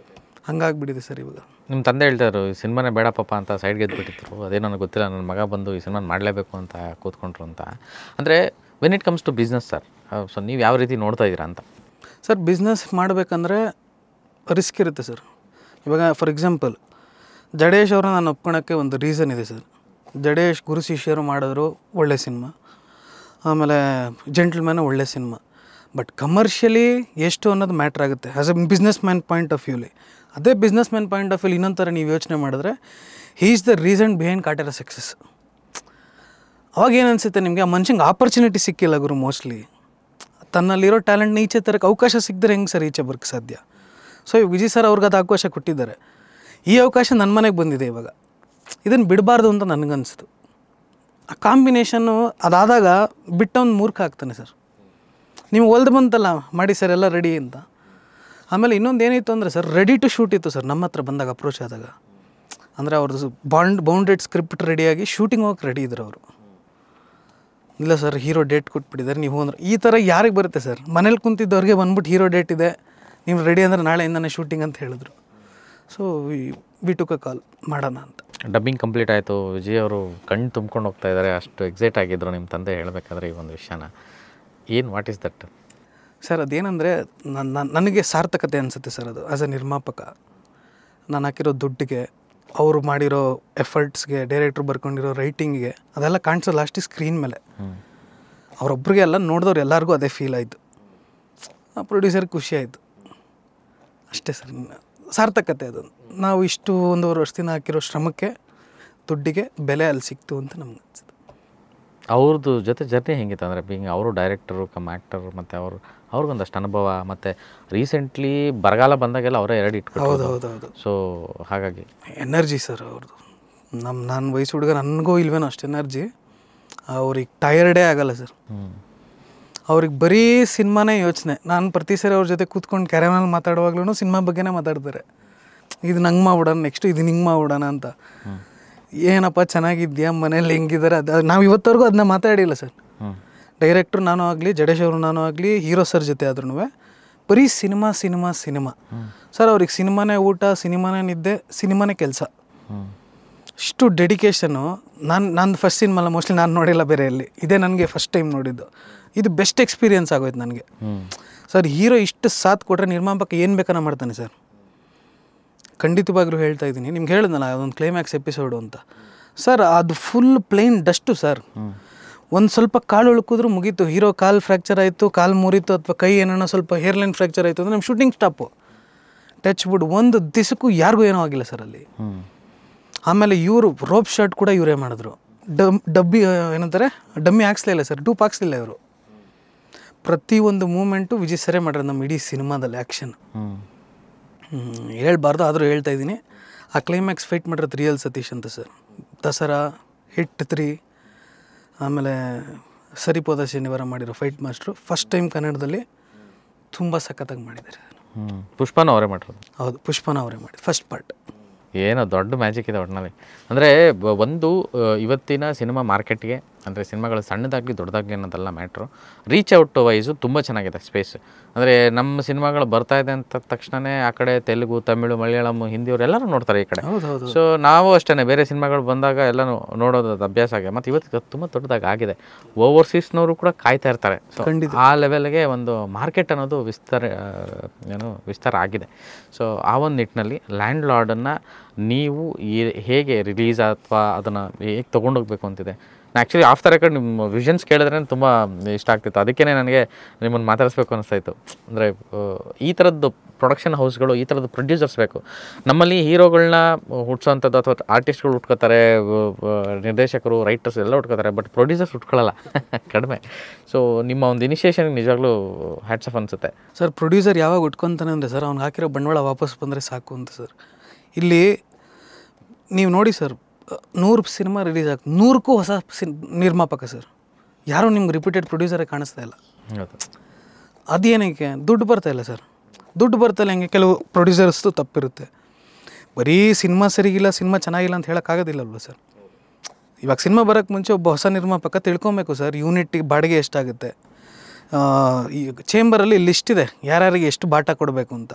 ಹಂಗಾಗ್ಬಿಟ್ಟಿದೆ ಸರ್ ಇವಾಗ. ನಿಮ್ಮ ತಂದೆ ಹೇಳ್ತಾಯಿದ್ರು ಈ ಸಿನಿಮಾನೇ ಬೇಡ ಪಾಪ ಅಂತ ಸೈಡ್ಗೆ ಎದ್ಬಿಟ್ಟಿದ್ರು. ಅದೇ ನನಗೆ ಗೊತ್ತಿಲ್ಲ, ನನ್ನ ಮಗ ಬಂದು ಈ ಸಿನಿಮಾ ಮಾಡಲೇಬೇಕು ಅಂತ ಕೂತ್ಕೊಂಡ್ರು ಅಂತ. ಅಂದರೆ when it comes to business sir, so ನೀವು ಯಾವ ರೀತಿ ನೋಡ್ತಾ ಇದ್ದೀರಾ ಅಂತ? ಸರ್ ಬಿಸ್ನೆಸ್ ಮಾಡಬೇಕಂದ್ರೆ ರಿಸ್ಕ್ ಇರುತ್ತೆ ಸರ್. ಇವಾಗ ಫಾರ್ ಎಕ್ಸಾಂಪಲ್ ಜಡೇಶ್ ಅವ್ರನ್ನ ನಾನು ಒಪ್ಕೊಳೋಕ್ಕೆ ಒಂದು ರೀಸನ್ ಇದೆ ಸರ್. ಜಡೇಶ್ ಗುರು ಶಿಷ್ಯರು ಮಾಡಿದ್ರು ಒಳ್ಳೆ ಸಿನಿಮಾ, ಆಮೇಲೆ ಜೆಂಟಲ್ಮ್ಯಾನ್ ಒಳ್ಳೆ ಸಿನಿಮಾ. ಬಟ್ ಕಮರ್ಷಿಯಲಿ ಎಷ್ಟು ಅನ್ನೋದು ಮ್ಯಾಟ್ರ್ ಆಗುತ್ತೆ as a businessman point of ವ್ಯೂಲಿ. ಅದೇ ಬಿಸ್ನೆಸ್ ಮ್ಯಾನ್ ಪಾಯಿಂಟ್ ಆಫ್ ವ್ಯೂಲಿ ಇನ್ನೊಂದು ಥರ ನೀವು ಯೋಚನೆ ಮಾಡಿದ್ರೆ, he is the reason behind Kaatera success. ಅವಾಗ ಏನು ಅನಿಸುತ್ತೆ ನಿಮಗೆ, ಆ ಮನುಷ್ಯಂಗೆ ಆಪರ್ಚುನಿಟಿ ಸಿಕ್ಕಿಲ್ಲ ಗುರು. ಮೋಸ್ಟ್ಲಿ ತನ್ನಲ್ಲಿರೋ ಟ್ಯಾಲೆಂಟ್ನ ಈಚೆ ತರಕ್ಕೆ ಅವಕಾಶ ಸಿಕ್ಕಿದ್ರೆ ಹೆಂಗೆ ಸರ್ ಈಚೆ ಬರೋಕ್ಕೆ ಸಾಧ್ಯ? ಸೊ ವಿಜಯ್ ಸರ್ ಅವ್ರಿಗೆ ಅದು ಅವಕಾಶ ಕೊಟ್ಟಿದ್ದಾರೆ. ಈ ಅವಕಾಶ ನನ್ನ ಮನೆಗೆ ಬಂದಿದೆ ಇವಾಗ. ಇದನ್ನು ಬಿಡಬಾರ್ದು ಅಂತ ನನಗನ್ನಿಸ್ತು. ಆ ಕಾಂಬಿನೇಷನ್ನು ಅದಾದಾಗ ಬಿಟ್ಟವನು ಮೂರ್ಖ ಆಗ್ತಾನೆ ಸರ್. ನೀವು ಒಲ್ದು ಬಂತಲ್ಲ ಮಾಡಿ ಸರ್ ಎಲ್ಲ ರೆಡಿ ಅಂತ. ಆಮೇಲೆ ಇನ್ನೊಂದು ಏನಿತ್ತು ಅಂದರೆ ಸರ್, ರೆಡಿ ಟು ಶೂಟ್ ಇತ್ತು ಸರ್ ನಮ್ಮ ಹತ್ರ ಬಂದಾಗ, ಅಪ್ರೋಚ್ ಆದಾಗ. ಅಂದರೆ ಅವ್ರದ್ದು ಬೌಂಡೆಡ್ ಸ್ಕ್ರಿಪ್ಟ್ ರೆಡಿಯಾಗಿ ಶೂಟಿಂಗ್ ಹೋಗಕ್ಕೆ ರೆಡಿ ಇದ್ರು ಅವರು. ಇಲ್ಲ ಸರ್ ಹೀರೋ ಡೇಟ್ ಕೊಟ್ಬಿಟ್ಟಿದ್ದಾರೆ ನೀವು ಅಂದ್ರೆ, ಈ ಥರ ಯಾರಿಗೆ ಬರುತ್ತೆ ಸರ್? ಮನೇಲಿ ಕುಂತಿದ್ದವ್ರಿಗೆ ಬಂದ್ಬಿಟ್ಟು ಹೀರೋ ಡೇಟ್ ಇದೆ, ನೀವು ರೆಡಿ ಅಂದರೆ ನಾಳೆಯಿಂದನೇ ಶೂಟಿಂಗ್ ಅಂತ ಹೇಳಿದ್ರು. ಸೊ ವಿ ಟುಕ್ ಅ ಕಾಲ್, ಮಾಡೋಣ ಅಂತ. ಡಬ್ಬಿಂಗ್ ಕಂಪ್ಲೀಟ್ ಆಯಿತು, ವಿಜಯ್ ಅವರು ಕಣ್ಣು ತುಂಬ್ಕೊಂಡು ಹೋಗ್ತಾ ಇದ್ದಾರೆ, ಅಷ್ಟು ಎಕ್ಸೈಟ್ ಆಗಿದ್ರು ನಿಮ್ಮ ತಂದೆ ಹೇಳಬೇಕಾದ್ರೆ ಈ ಒಂದು ವಿಷಯನ. ಏನು ವಾಟ್ ಈಸ್ ದಟ್? ಸರ್ ಅದೇನೆಂದರೆ ನನಗೆ ಸಾರ್ಥಕತೆ ಅನಿಸುತ್ತೆ ಸರ್ ಅದು ಆ್ಯಸ್ ಅ ನಿರ್ಮಾಪಕ. ನಾನು ಹಾಕಿರೋ ದುಡ್ಡಿಗೆ, ಅವರು ಮಾಡಿರೋ ಎಫರ್ಟ್ಸ್ಗೆ, ಡೈರೆಕ್ಟ್ರು ಬರ್ಕೊಂಡಿರೋ ರೈಟಿಂಗಿಗೆ ಅದೆಲ್ಲ ಕಾಣಿಸೋ ಲಾಸ್ಟಿಗೆ ಸ್ಕ್ರೀನ್ ಮೇಲೆ ಅವರೊಬ್ರಿಗೆ ಎಲ್ಲ ನೋಡಿದವ್ರು ಎಲ್ಲರಿಗೂ ಅದೇ ಫೀಲ್ ಆಯಿತು. ಆ ಪ್ರೊಡ್ಯೂಸರ್ಗೆ ಖುಷಿ ಆಯಿತು ಅಷ್ಟೇ ಸರ್. ಸಾರ್ಥಕತೆ ಅದು. ನಾವು ಇಷ್ಟು 1.5 ವರ್ಷದಿಂದ ಹಾಕಿರೋ ಶ್ರಮಕ್ಕೆ, ದುಡ್ಡಿಗೆ ಬೆಲೆ ಅಲ್ಲಿ ಸಿಕ್ತು ಅಂತ ನಮ್ಗೆ ಅನಿಸುತ್ತೆ. ಅವ್ರದ್ದು ಜೊತೆ ಜರ್ನಿ ಹೆಂಗಿತ್ತು ಅಂದರೆ ಬೀಂಗ್ ಅವರು ಡೈರೆಕ್ಟರು ಕಮ್ ಆ್ಯಕ್ಟರು ಮತ್ತು ಅವ್ರಿಗೊಂದಷ್ಟು ಅನುಭವ, ಮತ್ತು ರೀಸೆಂಟ್ಲಿ ಬರಗಾಲ ಬಂದಾಗೆಲ್ಲ ಅವರೇ 2 ಇಟ್ಕೊಂಡು. ಹೌದು. ಸೊ ಹಾಗಾಗಿ ಎನರ್ಜಿ ಸರ್ ಅವ್ರದ್ದು. ನಾನು ವಯಸ್ಸು ಹುಡುಗ, ನನಗೂ ಇಲ್ವೇನೋ ಅಷ್ಟು ಎನರ್ಜಿ. ಅವ್ರಿಗೆ ಟಯರ್ಡೇ ಆಗಲ್ಲ ಸರ್. ಅವ್ರಿಗೆ ಬರೀ ಸಿನಿಮಾನೇ ಯೋಚನೆ. ನಾನು ಪ್ರತಿ ಸರಿ ಅವ್ರ ಜೊತೆ ಕೂತ್ಕೊಂಡು ಕ್ಯಾರಮಲ್ಲಿ ಮಾತಾಡುವಾಗ್ಲೂ ಸಿನಿಮಾ ಬಗ್ಗೆನೇ ಮಾತಾಡ್ತಾರೆ. ಇದು ನಂಗೆ ಮಾಡ್ಬಿಡೋಣ, ನೆಕ್ಸ್ಟು ಇದು ಹಿಂಗೆ ಮಾಡ್ಬಿಡೋಣ ಅಂತ. ಏನಪ್ಪ ಚೆನ್ನಾಗಿದ್ಯಾ, ಮನೇಲಿ ಹೆಂಗಿದ್ದಾರೆ, ಅದು ನಾವು ಇವತ್ತವರೆಗೂ ಅದನ್ನ ಮಾತಾಡಿಲ್ಲ ಸರ್. ಡೈರೆಕ್ಟ್ರು ನಾನು ಆಗಲಿ, ಜಡೇಶ್ ಅವರು ನಾನು ಆಗಲಿ, ಹೀರೋ ಸರ್ ಜೊತೆ ಆದ್ರೂ ಬರೀ ಸಿನಿಮಾ ಸರ್. ಅವ್ರಿಗೆ ಸಿನಿಮಾನೇ ಊಟ, ಸಿನಿಮಾನೇ ನಿದ್ದೆ, ಸಿನಿಮಾನೇ ಕೆಲಸ. ಇಷ್ಟು ಡೆಡಿಕೇಶನು. ನಾನು ಫಸ್ಟ್ ಸಿನಿಮಾ ಮೋಸ್ಟ್ಲಿ ನಾನು ನೋಡಿಲ್ಲ ಬೇರೆ ಎಲ್ಲಿ. ಇದೇ ನನಗೆ ಫಸ್ಟ್ ಟೈಮ್ ನೋಡಿದ್ದು. ಇದು ಬೆಸ್ಟ್ ಎಕ್ಸ್ಪೀರಿಯೆನ್ಸ್ ಆಗೋಯ್ತು ನನಗೆ ಸರ್. ಹೀರೋ ಇಷ್ಟು ಸಾಥ್ ಕೊಟ್ಟರೆ ನಿರ್ಮಾಪಕ ಏನು ಬೇಕಾನ ಮಾಡ್ತಾನೆ ಸರ್. ಖಂಡಿತವಾಗ್ಲೂ ಹೇಳ್ತಾ ಇದ್ದೀನಿ. ನಿಮ್ಗೆ ಹೇಳಿದ್ನಲ್ಲ ಅದೊಂದು ಕ್ಲೈಮ್ಯಾಕ್ಸ್ ಎಪಿಸೋಡು ಅಂತ ಸರ್. ಅದು ಫುಲ್ ಪ್ಲೇನ್ ಡಸ್ಟು ಸರ್. ಒಂದು ಸ್ವಲ್ಪ ಕಾಲು ಉಳ್ಕಿದ್ರು ಮುಗೀತು. ಹೀರೋ ಕಾಲು ಫ್ರ್ಯಾಕ್ಚರ್ ಆಯಿತು, ಕಾಲು ಮುರಿತು, ಅಥವಾ ಕೈ ಏನೋ ಸ್ವಲ್ಪ ಹೇರ್ಲೈನ್ ಫ್ರ್ಯಾಕ್ಚರ್ ಆಯಿತು ಅಂದರೆ ನಮ್ಮ ಶೂಟಿಂಗ್ ಸ್ಟಾಪು, ಟಚ್ ವುಡ್. ಒಂದು ದಿವಸಕ್ಕೂ ಯಾರಿಗೂ ಏನೂ ಆಗಿಲ್ಲ ಸರ್ ಅಲ್ಲಿ. ಆಮೇಲೆ ಇವರು ರೋಪ್ ಶಾಟ್ ಕೂಡ ಇವರೇ ಮಾಡಿದ್ರು. ಡಬ್ಬಿ ಏನಂತಾರೆ, ಡಮ್ಮಿ ಹಾಕ್ಸ್ಲಿಲ್ಲ ಸರ್, ಡೂಪ್ ಹಾಕ್ಸ್ಲಿಲ್ಲ ಇವರು. ಪ್ರತಿಯೊಂದು ಮೂಮೆಂಟು ವಿಜಯ್ ಸರೇ ಮಾಡ್ರೆ ನಮ್ಮ ಇಡೀ ಸಿನಿಮಾದಲ್ಲಿ ಆ್ಯಕ್ಷನ್. ಹೇಳ್ಬಾರ್ದು ಆದರೂ ಹೇಳ್ತಾ ಇದ್ದೀನಿ. ಆ ಕ್ಲೈಮ್ಯಾಕ್ಸ್ ಫೈಟ್ ಮಾಡಿರೋದು ರಿಯಲ್ ಸತೀಶ್ ಅಂತ ಸರ್. ದಸರಾ, ಹಿಟ್ 3, ಆಮೇಲೆ ಸರಿಪೋದ ಶನಿವಾರ ಮಾಡಿರೋ ಫೈಟ್ ಮಾಸ್ಟ್ರು ಫಸ್ಟ್ ಟೈಮ್ ಕನ್ನಡದಲ್ಲಿ ತುಂಬ ಸಖತ್ತಾಗಿ ಮಾಡಿದ್ದಾರೆ. ಪುಷ್ಪನ ಅವರೇ ಮಾಡಿರೋದು. ಹೌದು, ಪುಷ್ಪನ ಅವರೇ ಮಾಡಿದ್ರು ಫಸ್ಟ್ ಪಾರ್ಟ್. ಏನೋ ದೊಡ್ಡ ಮ್ಯಾಜಿಕ್ ಇದೆ ಒಟ್ಟಿನಲ್ಲಿ. ಅಂದರೆ ಒಂದು ಇವತ್ತಿನ ಸಿನಿಮಾ ಮಾರ್ಕೆಟ್ಗೆ, ಅಂದರೆ ಸಿನಿಮಾಗಳು ಸಣ್ಣದಾಗಲಿ ದೊಡ್ಡದಾಗಲಿ ಅನ್ನೋದೆಲ್ಲ ಮ್ಯಾಟ್ರು. ರೀಚ್ ಔಟ್ ವೈಸು ತುಂಬ ಚೆನ್ನಾಗಿದೆ ಸ್ಪೇಸ್. ಅಂದರೆ ನಮ್ಮ ಸಿನಿಮಾಗಳು ಬರ್ತಾ ಇದೆ ಅಂತ ತಕ್ಷಣವೇ ಆ ಕಡೆ ತೆಲುಗು, ತಮಿಳು, ಮಲಯಾಳಂ, ಹಿಂದಿಯವರು ಎಲ್ಲರೂ ನೋಡ್ತಾರೆ ಈ ಕಡೆ. ಸೊ ನಾವು ಅಷ್ಟೇ ಬೇರೆ ಸಿನಿಮಾಗಳು ಬಂದಾಗ ಎಲ್ಲನೂ ನೋಡೋದು ಅಭ್ಯಾಸ ಆಗಿದೆ. ಮತ್ತು ಇವತ್ತು ತುಂಬ ದೊಡ್ಡದಾಗಿ ಆಗಿದೆ. ಓವರ್ಸೀಸ್ನವರು ಕೂಡ ಕಾಯ್ತಾ ಇರ್ತಾರೆ. ಸೊ ಆ ಲೆವೆಲ್ಗೆ ಒಂದು ಮಾರ್ಕೆಟ್ ಅನ್ನೋದು ವಿಸ್ತಾರ ಆಗಿದೆ. ಸೊ ಆ ಒಂದು ನಿಟ್ಟಿನಲ್ಲಿ ಲ್ಯಾಂಡ್ ಲಾರ್ಡನ್ನು ನೀವು ಹೇಗೆ ರಿಲೀಸ್ ಅಥವಾ ಅದನ್ನು ಹೇಗೆ ತೊಗೊಂಡೋಗ್ಬೇಕು ಅಂತಿದೆ. ಆ್ಯಕ್ಚುಲಿ ಆಫ್ ದ ರೆಕಾರ್ಡ್ ನಿಮ್ಮ ವಿಷನ್ಸ್ ಕೇಳಿದ್ರೆ ತುಂಬ ಇಷ್ಟ ಆಗ್ತಿತ್ತು. ಅದಕ್ಕೇ ನನಗೆ ನಿಮ್ಮನ್ನು ಮಾತಾಡಿಸ್ಬೇಕು ಅನಿಸ್ತಾಯಿತ್ತು. ಅಂದರೆ ಈ ಥರದ್ದು ಪ್ರೊಡಕ್ಷನ್ ಹೌಸ್ಗಳು, ಈ ಥರದ್ದು ಪ್ರೊಡ್ಯೂಸರ್ಸ್ ಬೇಕು ನಮ್ಮಲ್ಲಿ. ಹೀರೋಗಳನ್ನ ಹುಟ್ಸೋವಂಥದ್ದು ಅಥವಾ ಆರ್ಟಿಸ್ಟ್ಗಳು ಹುಟ್ಕೋತಾರೆ, ನಿರ್ದೇಶಕರು, ರೈಟರ್ಸ್ ಎಲ್ಲ ಹುಟ್ಕೋತಾರೆ, ಬಟ್ ಪ್ರೊಡ್ಯೂಸರ್ಸ್ ಹುಟ್ಕೊಳ್ಳಲ್ಲ ಕಡಿಮೆ. ಸೊ ನಿಮ್ಮ ಒಂದು ಇನಿಷಿಯೇಷನ್ಗೆ ನಿಜವಾಗ್ಲೂ ಹ್ಯಾಟ್ಸ್ ಆಫ್ ಅನಿಸುತ್ತೆ ಸರ್. ಪ್ರೊಡ್ಯೂಸರ್ ಯಾವಾಗ ಹುಟ್ಕೊತಾನೆ ಅಂದರೆ ಸರ್, ಅವ್ನಿಗೆ ಹಾಕಿರೋ ಬಂಡವಾಳ ವಾಪಸ್ ಬಂದರೆ ಸಾಕು ಅಂತ ಸರ್. ಇಲ್ಲಿ ನೀವು ನೋಡಿ ಸರ್, 100 ಸಿನಿಮಾ ರಿಲೀಸ್ ಆಗಿ 100ಕ್ಕೂ ಹೊಸ ನಿರ್ಮಾಪಕ ಸರ್. ಯಾರೂ ನಿಮ್ಗೆ ರಿಪೀಟೆಡ್ ಪ್ರೊಡ್ಯೂಸರೇ ಕಾಣಿಸ್ತಾ ಇಲ್ಲ. ಅದೇನಕ್ಕೆ? ದುಡ್ಡು ಬರ್ತಾ ಇಲ್ಲ ಸರ್. ದುಡ್ಡು ಬರ್ತಾಯಿಲ್ಲ. ಹೆಂಗೆ ಕೆಲವು ಪ್ರೊಡ್ಯೂಸರ್ಸ್ದು ತಪ್ಪಿರುತ್ತೆ. ಬರೀ ಸಿನಿಮಾ ಸರಿಗಿಲ್ಲ, ಸಿನಿಮಾ ಚೆನ್ನಾಗಿಲ್ಲ ಅಂತ ಹೇಳೋಕ್ಕಾಗೋದಿಲ್ಲಲ್ವ ಸರ್. ಇವಾಗ ಸಿನಿಮಾ ಬರೋಕ್ಕೆ ಮುಂಚೆ ಒಬ್ಬ ಹೊಸ ನಿರ್ಮಾಪಕ ತಿಳ್ಕೊಬೇಕು ಸರ್, ಯೂನಿಟ್ಟಿಗೆ ಬಾಡಿಗೆ ಎಷ್ಟಾಗುತ್ತೆ. ಈ ಚೇಂಬರಲ್ಲಿ ಲಿಸ್ಟ್ ಇದೆ ಯಾರ್ಯಾರಿಗೆ ಎಷ್ಟು ಬಾಟ ಕೊಡಬೇಕು ಅಂತ.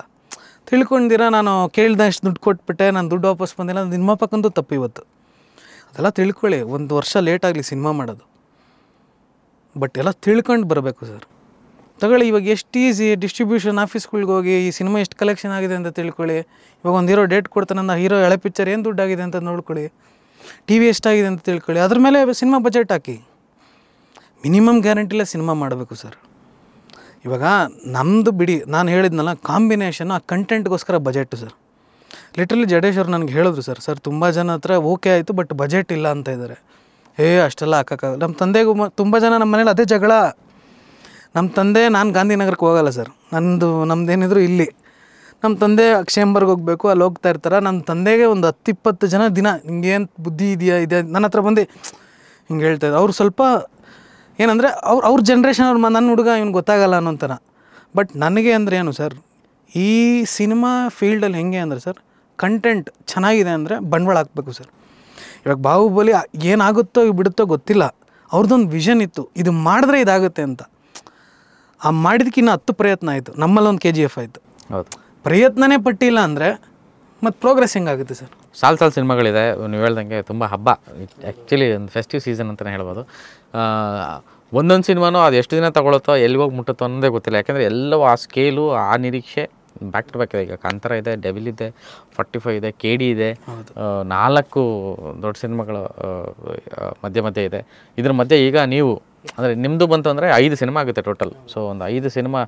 ತಿಳ್ಕೊಂಡಿರ ನಾನು ಕೇಳ್ದಷ್ಟು ದುಡ್ಡು ಕೊಟ್ಬಿಟ್ಟೆ, ನಾನು ದುಡ್ಡು ವಾಪಸ್ ಬಂದಿಲ್ಲ, ನಿರ್ಮಾಪಕಂದು ತಪ್ಪು ಇವತ್ತು. ಅದೆಲ್ಲ ತಿಳ್ಕೊಳ್ಳಿ. 1 ವರ್ಷ ಲೇಟ್ ಆಗಲಿ ಸಿನಿಮಾ ಮಾಡೋದು, ಬಟ್ ಎಲ್ಲ ತಿಳ್ಕೊಂಡು ಬರಬೇಕು ಸರ್. ತಗೊಳ್ಳಿ, ಇವಾಗ ಎಷ್ಟು ಈಸಿ ಡಿಸ್ಟ್ರಿಬ್ಯೂಷನ್ ಆಫೀಸ್ಗಳಿಗೆ ಹೋಗಿ ಈ ಸಿನಿಮಾ ಎಷ್ಟು ಕಲೆಕ್ಷನ್ ಆಗಿದೆ ಅಂತ ತಿಳ್ಕೊಳ್ಳಿ. ಇವಾಗ ಒಂದು ಹೀರೋ ಡೇಟ್ ಕೊಡ್ತಾನೆ, ನನ್ನ ಹೀರೋ ಹಳೆ ಪಿಕ್ಚರ್ ಏನು ದುಡ್ಡಾಗಿದೆ ಅಂತ ನೋಡ್ಕೊಳ್ಳಿ. ಟಿ ವಿ ಎಷ್ಟಾಗಿದೆ ಅಂತ ತಿಳ್ಕೊಳ್ಳಿ. ಅದ್ರ ಮೇಲೆ ಸಿನಿಮಾ ಬಜೆಟ್ ಹಾಕಿ. ಮಿನಿಮಮ್ ಗ್ಯಾರಂಟಿಲೇ ಸಿನಿಮಾ ಮಾಡಬೇಕು ಸರ್. ಇವಾಗ ನಮ್ಮದು ಬಿಡಿ, ನಾನು ಹೇಳಿದ್ನಲ್ಲ ಕಾಂಬಿನೇಷನ್, ಆ ಕಂಟೆಂಟ್ಗೋಸ್ಕರ ಬಜೆಟು ಸರ್. ಲಿಟ್ರಲಿ ಜಡೇಶ್ ಅವ್ರು ನನಗೆ ಹೇಳಿದ್ರು ಸರ್ ತುಂಬ ಜನ ಹತ್ರ ಓಕೆ ಆಯಿತು, ಬಟ್ ಬಜೆಟ್ ಇಲ್ಲ ಅಂತ ಇದ್ದಾರೆ. ಅಷ್ಟೆಲ್ಲ ಹಾಕೋಕ್ಕಾಗಲ್ಲ. ನಮ್ಮ ತಂದೆಗೂ ತುಂಬ ಜನ ನಮ್ಮ ಮನೇಲಿ ಅದೇ ಜಗಳ. ನಮ್ಮ ತಂದೆ, ನಾನು ಗಾಂಧಿನಗರಕ್ಕೆ ಹೋಗಲ್ಲ ಸರ್, ನಮ್ಮದೇನಿದ್ರು ಇಲ್ಲಿ. ನಮ್ಮ ತಂದೆ ಚೇಂಬರ್ಗೆ ಹೋಗಬೇಕು, ಅಲ್ಲಿ ಹೋಗ್ತಾ ಇರ್ತಾರೆ. ನಮ್ಮ ತಂದೆಗೆ ಒಂದು 10-20 ಜನ ದಿನ ಹಿಂಗೇನು ಬುದ್ಧಿ ಇದೆಯಾ ನನ್ನ ಹತ್ರ ಬಂದು ಹಿಂಗೆ ಹೇಳ್ತಾಯಿದ್ರು. ಅವ್ರು ಸ್ವಲ್ಪ ಏನಂದರೆ ಅವ್ರ ಜನ್ರೇಷನ್ ಅವ್ರು, ನನ್ನ ಹುಡುಗ ಇವ್ನು ಗೊತ್ತಾಗಲ್ಲ ಅನ್ನೋ ಥರ. ಬಟ್ ನನಗೆ ಅಂದರೆ ಏನು ಸರ್, ಈ ಸಿನಿಮಾ ಫೀಲ್ಡಲ್ಲಿ ಹೆಂಗೆ ಅಂದರೆ ಸರ್, ಕಂಟೆಂಟ್ ಚೆನ್ನಾಗಿದೆ ಅಂದರೆ ಬಂಡವಾಳ ಹಾಕಬೇಕು ಸರ್. ಇವಾಗ ಬಾಹುಬಲಿ ಏನಾಗುತ್ತೋ ಬಿಡುತ್ತೋ ಗೊತ್ತಿಲ್ಲ, ಅವ್ರದ್ದೊಂದು ವಿಷನ್ ಇತ್ತು, ಇದು ಮಾಡಿದ್ರೆ ಇದಾಗುತ್ತೆ ಅಂತ. ಆ ಮಾಡಿದಕ್ಕಿನ್ನ 10 ಪ್ರಯತ್ನ ಆಯಿತು. ನಮ್ಮಲ್ಲೊಂದು KGF ಆಯಿತು. ಹೌದು, ಪ್ರಯತ್ನನೇ ಪಟ್ಟಿಲ್ಲ ಅಂದರೆ ಮತ್ತು ಪ್ರೋಗ್ರೆಸ್ ಹೆಂಗಾಗುತ್ತೆ ಸರ್? ಸಾಲು ಸಿನಿಮಾಗಳಿದೆ. ನೀವು ಹೇಳ್ದಂಗೆ ತುಂಬ ಹಬ್ಬ, ಆ್ಯಕ್ಚುಲಿ ಒಂದು ಫೆಸ್ಟಿವ್ ಸೀಸನ್ ಅಂತಲೇ ಹೇಳ್ಬೋದು. ಒಂದೊಂದು ಸಿನಿಮಾನೂ ಅದು ಎಷ್ಟು ದಿನ ತಗೊಳುತ್ತೋ ಎಲ್ಲಿಗೋಗಿ ಮುಟ್ಟುತ್ತೋ ಅನ್ನೋದೇ ಗೊತ್ತಿಲ್ಲ. ಯಾಕೆಂದರೆ ಎಲ್ಲವೂ ಆ ಸ್ಕೇಲು, ಆ ನಿರೀಕ್ಷೆ ಬ್ಯಾಕ್ ಟು ಬ್ಯಾಕ್ ಇದೆ. ಈಗ ಕಾಂತಾರ ಇದೆ, ಡೆವಿಲ್ ಇದೆ, 45 ಇದೆ, KD ಇದೆ, 4 ದೊಡ್ಡ ಸಿನಿಮಾಗಳು ಮಧ್ಯೆ ಇದೆ. ಇದ್ರ ಮಧ್ಯೆ ಈಗ ನೀವು ಅಂದರೆ ನಿಮ್ಮದು ಬಂತು ಅಂದರೆ 5 ಸಿನಿಮಾ ಆಗುತ್ತೆ ಟೋಟಲ್. ಸೊ ಒಂದು 5 ಸಿನಿಮಾ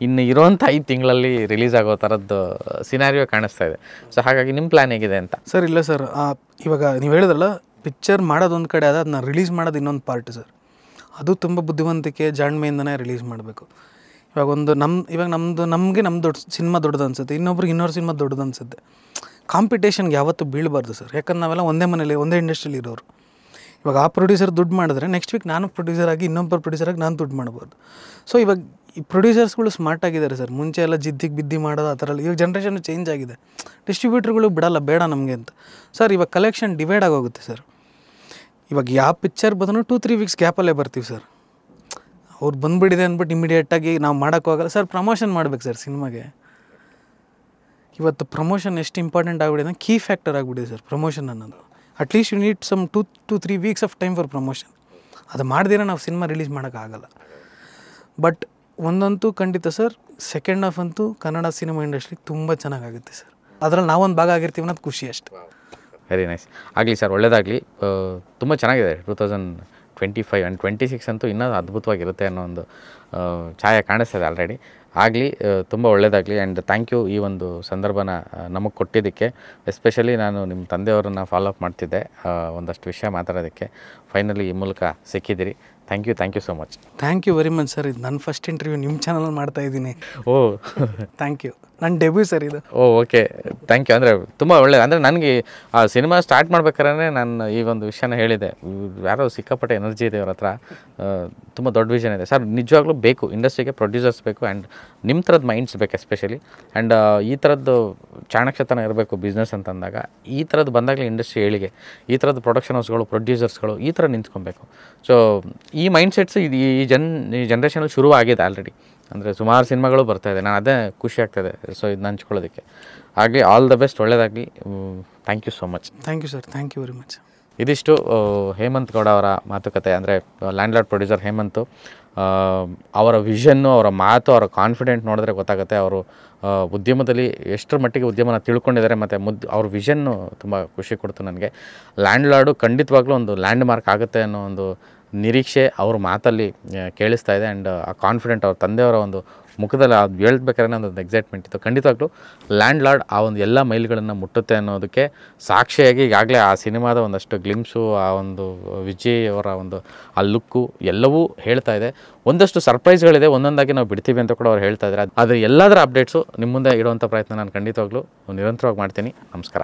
ಇನ್ನು ಇರೋವಂಥ 5 ತಿಂಗಳಲ್ಲಿ ರಿಲೀಸ್ ಆಗೋ ಥರದ್ದು ಸಿನಾರಿಯೋ ಕಾಣಿಸ್ತಾ ಇದೆ. ಸೊ ಹಾಗಾಗಿ ನಿಮ್ಮ ಪ್ಲ್ಯಾನ್ ಹೇಗಿದೆ ಅಂತ? ಸರ್ ಇಲ್ಲ ಸರ್, ಇವಾಗ ನೀವು ಹೇಳಿದ್ರಲ್ಲ ಪಿಕ್ಚರ್ ಮಾಡೋದೊಂದು ಕಡೆ ಅದ, ಅದನ್ನ ರಿಲೀಸ್ ಮಾಡೋದು ಇನ್ನೊಂದು ಪಾರ್ಟ್ ಸರ್. ಅದು ತುಂಬ ಬುದ್ಧಿವಂತಿಕೆ ಜಾಣ್ಮೆಯಿಂದನೇ ರಿಲೀಸ್ ಮಾಡಬೇಕು. ಇವಾಗ ನಮಗೆ ನಮ್ಮ ದೊಡ್ಡ ಸಿನಿಮಾ ದೊಡ್ಡದು ಅನಿಸುತ್ತೆ, ಇನ್ನೊಂದು ಸಿನಿಮಾ ದೊಡ್ಡದು ಅನಿಸುತ್ತೆ. ಕಾಂಪಿಟೇಷನ್ಗೆ ಯಾವತ್ತೂ ಬೀಳಬಾರ್ದು ಸರ್. ಯಾಕಂದ್ರೆ ನಾವೆಲ್ಲ ಒಂದೇ ಮನೇಲಿ ಒಂದೇ ಇಂಡಸ್ಟ್ರಿಯಲ್ಲಿ ಇರೋರು. ಇವಾಗ ಆ ಪ್ರೊಡ್ಯೂಸರ್ ದುಡ್ಡು ಮಾಡಿದ್ರೆ ನೆಕ್ಸ್ಟ್ ವೀಕ್ ನಾನು ಪ್ರೊಡ್ಯೂಸರ್ ಆಗಿ ಇನ್ನೊಬ್ಬರು ಪ್ರೊಡ್ಯೂಸರಾಗಿ ನಾನು ದುಡ್ಡು ಮಾಡ್ಬೋದು. ಸೊ ಇವಾಗ ಈ ಪ್ರೊಡ್ಯೂಸರ್ಸ್ಗಳು ಸ್ಮಾರ್ಟ್ ಆಗಿದ್ದಾರೆ ಸರ್. ಮುಂಚೆ ಎಲ್ಲ ಜಿದ್ದಿಗೆ ಬಿದ್ದಿ ಮಾಡೋದು ಆ ಥರ ಎಲ್ಲ. ಇವಾಗ ಜನ್ರೇಷನ್ ಚೇಂಜ್ ಆಗಿದೆ. ಡಿಸ್ಟ್ರಿಬ್ಯೂಟ್ರುಗಳು ಬಿಡಲ್ಲ ಬೇಡ ನಮಗೆ ಅಂತ. ಸರ್ ಇವಾಗ ಕಲೆಕ್ಷನ್ ಡಿವೈಡ್ ಆಗೋಗುತ್ತೆ ಸರ್. ಇವಾಗ ಯಾವ ಪಿಕ್ಚರ್ ಬಂದರೂ 2-3 ವೀಕ್ಸ್ ಗ್ಯಾಪಲ್ಲೇ ಬರ್ತೀವಿ ಸರ್. ಅವ್ರು ಬಂದುಬಿಟ್ಟಿದೆ ಅಂದ್ಬಿಟ್ಟು ಇಮಿಡಿಯೇಟಾಗಿ ನಾವು ಮಾಡೋಕ್ಕೋಗಲ್ಲ ಸರ್. ಪ್ರಮೋಷನ್ ಮಾಡ್ಬೇಕು ಸರ್ ಸಿನಿಮಾಗೆ. ಇವತ್ತು ಪ್ರಮೋಷನ್ ಎಷ್ಟು ಇಂಪಾರ್ಟೆಂಟ್ ಆಗಿಬಿಟ್ಟಿದೆ, ಕೀ ಫ್ಯಾಕ್ಟರ್ ಆಗಿಬಿಟ್ಟಿದೆ ಸರ್ ಪ್ರಮೋಷನ್ ಅನ್ನೋದು. At least you need some 2-3 weeks of time for promotion. ಅದು ಮಾಡ್ದಿರ ನಾವು ಸಿನಿಮಾ ರಿಲೀಸ್ ಮಾಡೋಕ್ಕಾಗಲ್ಲ. ಬಟ್ ಒಂದಂತೂ ಖಂಡಿತ ಸರ್, ಸೆಕೆಂಡ್ ಹಾಫ್ ಅಂತೂ ಕನ್ನಡ ಸಿನಿಮಾ ಇಂಡಸ್ಟ್ರಿ ತುಂಬ ಚೆನ್ನಾಗಾಗುತ್ತೆ ಸರ್. ಅದರಲ್ಲಿ ನಾವೊಂದು ಭಾಗ ಆಗಿರ್ತೀವಿ ಅನ್ನೋದು ಖುಷಿ ಅಷ್ಟು. Very nice. ಆಗಲಿ ಸರ್, ಒಳ್ಳೆಯದಾಗಲಿ. ತುಂಬ ಚೆನ್ನಾಗಿದೆ 2025 ಆ್ಯಂಡ್ 26 ಅಂತೂ ಇನ್ನೂ ಅದ್ಭುತವಾಗಿರುತ್ತೆ ಅನ್ನೋ ಒಂದು ಛಾಯೆ ಕಾಣಿಸ್ತದೆ ಆಲ್ರೆಡಿ. ಆಗಲಿ, ತುಂಬ ಒಳ್ಳೆಯದಾಗಲಿ. ಆ್ಯಂಡ್ ಥ್ಯಾಂಕ್ ಯು ಈ ಒಂದು ಸಂದರ್ಭನ ನಮಗೆ ಕೊಟ್ಟಿದ್ದಕ್ಕೆ. ಎಸ್ಪೆಷಲಿ ನಾನು ನಿಮ್ಮ ತಂದೆಯವರನ್ನು ಫಾಲೋ ಅಪ್ ಮಾಡ್ತಿದ್ದೆ ಒಂದಷ್ಟು ವಿಷಯ ಮಾತಾಡೋದಕ್ಕೆ. ಫೈನಲಿ ಈ ಮೂಲಕ ಸಿಕ್ಕಿದ್ದೀರಿ. Thank you so much. Thank you very much sir. ಇದು ನನ್ನ ಫಸ್ಟ್ ಇಂಟರ್ವ್ಯೂ ನಿಮ್ಮ ಚಾನಲ್ ಮಾಡ್ತಾಯಿದ್ದೀನಿ. Oh thank you. ನನ್ನ ಡೆಬ್ಯೂ ಸರ್ ಇದು. Okay, thank you. ಅಂದರೆ ತುಂಬ ಒಳ್ಳೆಯದು. ಅಂದರೆ ನನಗೆ ಆ ಸಿನಿಮಾ ಸ್ಟಾರ್ಟ್ ಮಾಡ್ಬೇಕಾದ್ರೆ ನಾನು ಈ ಒಂದು ವಿಷಯನ ಹೇಳಿದೆ. ಯಾರೋ ಸಿಕ್ಕಾಪಟ್ಟೆ ಎನರ್ಜಿ ಇದೆ ಅವ್ರ ಹತ್ರ, ತುಂಬ ದೊಡ್ಡ ವಿಷನ್ ಇದೆ ಸರ್. ನಿಜವಾಗ್ಲೂ ಬೇಕು ಇಂಡಸ್ಟ್ರಿಗೆ ಪ್ರೊಡ್ಯೂಸರ್ಸ್ ಬೇಕು, ಆ್ಯಂಡ್ ನಿಮ್ಮ ಥರದ್ದು ಮೈಂಡ್ಸ್ ಬೇಕು ಎಸ್ಪೆಷಲಿ. ಆ್ಯಂಡ್ ಈ ಥರದ್ದು ಚಾಣಕ್ಷತನ ಇರಬೇಕು ಬಿಸ್ನೆಸ್ ಅಂತಂದಾಗ. ಈ ಥರದ್ದು ಬಂದಾಗಲೇ ಇಂಡಸ್ಟ್ರಿ ಏಳಿಗೆ. ಈ ಥರದ್ದು ಪ್ರೊಡಕ್ಷನ್ ಹೌಸ್ಗಳು, ಪ್ರೊಡ್ಯೂಸರ್ಸ್ಗಳು ಈ ಥರ ನಿಂತ್ಕೊಬೇಕು. ಸೊ ಈ ಮೈಂಡ್ ಸೆಟ್ಸ್ ಇದು ಈ ಜನ್ರೇಷನಲ್ಲಿ ಶುರು ಆಗಿದೆ ಆಲ್ರೆಡಿ. ಅಂದರೆ ಸುಮಾರು ಸಿನಿಮಾಗಳು ಬರ್ತಾಯಿದೆ. ನಾನು ಅದೇ ಖುಷಿ ಆಗ್ತಾಯಿದೆ. ಸೊ ಇದನ್ನ ಹಂಚ್ಕೊಳ್ಳೋದಕ್ಕೆ ಆಗಲಿ. ಆಲ್ ದ ಬೆಸ್ಟ್, ಒಳ್ಳೆಯದಾಗಲಿ. Thank you so much. Thank you sir. Thank you very much. ಇದಿಷ್ಟು ಹೇಮಂತ್ ಗೌಡ ಅವರ ಮಾತುಕತೆ. ಅಂದರೆ ಲ್ಯಾಂಡ್ಲಾರ್ಡ್ ಪ್ರೊಡ್ಯೂಸರ್ ಹೇಮಂತು, ಅವರ ವಿಷನ್ನು, ಅವರ ಮಾತು, ಅವರ ಕಾನ್ಫಿಡೆಂಟ್ ನೋಡಿದ್ರೆ ಗೊತ್ತಾಗುತ್ತೆ ಅವರು ಉದ್ಯಮದಲ್ಲಿ ಎಷ್ಟರ ಮಟ್ಟಿಗೆ ಉದ್ಯಮನ ತಿಳ್ಕೊಂಡಿದ್ದಾರೆ. ಮತ್ತು ಅವ್ರ ವಿಷನ್ನು ತುಂಬ ಖುಷಿ ಕೊಡ್ತು ನನಗೆ. ಲ್ಯಾಂಡ್ಲಾರ್ಡು ಖಂಡಿತವಾಗ್ಲೂ ಒಂದು ಲ್ಯಾಂಡ್ ಮಾರ್ಕ್ ಆಗುತ್ತೆ ಅನ್ನೋ ಒಂದು ನಿರೀಕ್ಷೆ ಅವ್ರ ಮಾತಲ್ಲಿ ಕೇಳಿಸ್ತಾ ಇದೆ. ಆ್ಯಂಡ್ ಆ ಕಾನ್ಫಿಡೆಂಟ್ ಅವ್ರ ತಂದೆಯವರ ಒಂದು ಮುಖದಲ್ಲಿ ಅದು ಹೇಳ್ಬೇಕಾದ್ರೆ ಒಂದು ಎಕ್ಸೈಟ್ಮೆಂಟ್ ಇತ್ತು. ಖಂಡಿತವಾಗ್ಲೂ ಲ್ಯಾಂಡ್ಲಾರ್ಡ್ ಆ ಒಂದು ಎಲ್ಲ ಮೈಲ್ಗಳನ್ನು ಮುಟ್ಟುತ್ತೆ ಅನ್ನೋದಕ್ಕೆ ಸಾಕ್ಷಿಯಾಗಿ ಈಗಾಗಲೇ ಆ ಸಿನಿಮಾದ ಒಂದಷ್ಟು ಗ್ಲಿಮ್ಸು, ಆ ಒಂದು ವಿಜಯ್ ಅವರ ಒಂದು ಆ ಲುಕ್ಕು ಎಲ್ಲವೂ ಹೇಳ್ತಾ ಇದೆ. ಒಂದಷ್ಟು ಸರ್ಪ್ರೈಸ್ಗಳಿದೆ, ಒಂದೊಂದಾಗಿ ನಾವು ಬಿಡ್ತೀವಿ ಅಂತ ಕೂಡ ಅವ್ರು ಹೇಳ್ತಾ ಇದ್ದಾರೆ. ಆದರೆ ಎಲ್ಲದರ ಅಪ್ಡೇಟ್ಸು ನಿಮ್ಮ ಮುಂದೆ ಇಡುವಂಥ ಪ್ರಯತ್ನ ನಾನು ಖಂಡಿತವಾಗ್ಲೂ ನಿರಂತರವಾಗಿ ಮಾಡ್ತೀನಿ. ನಮಸ್ಕಾರ.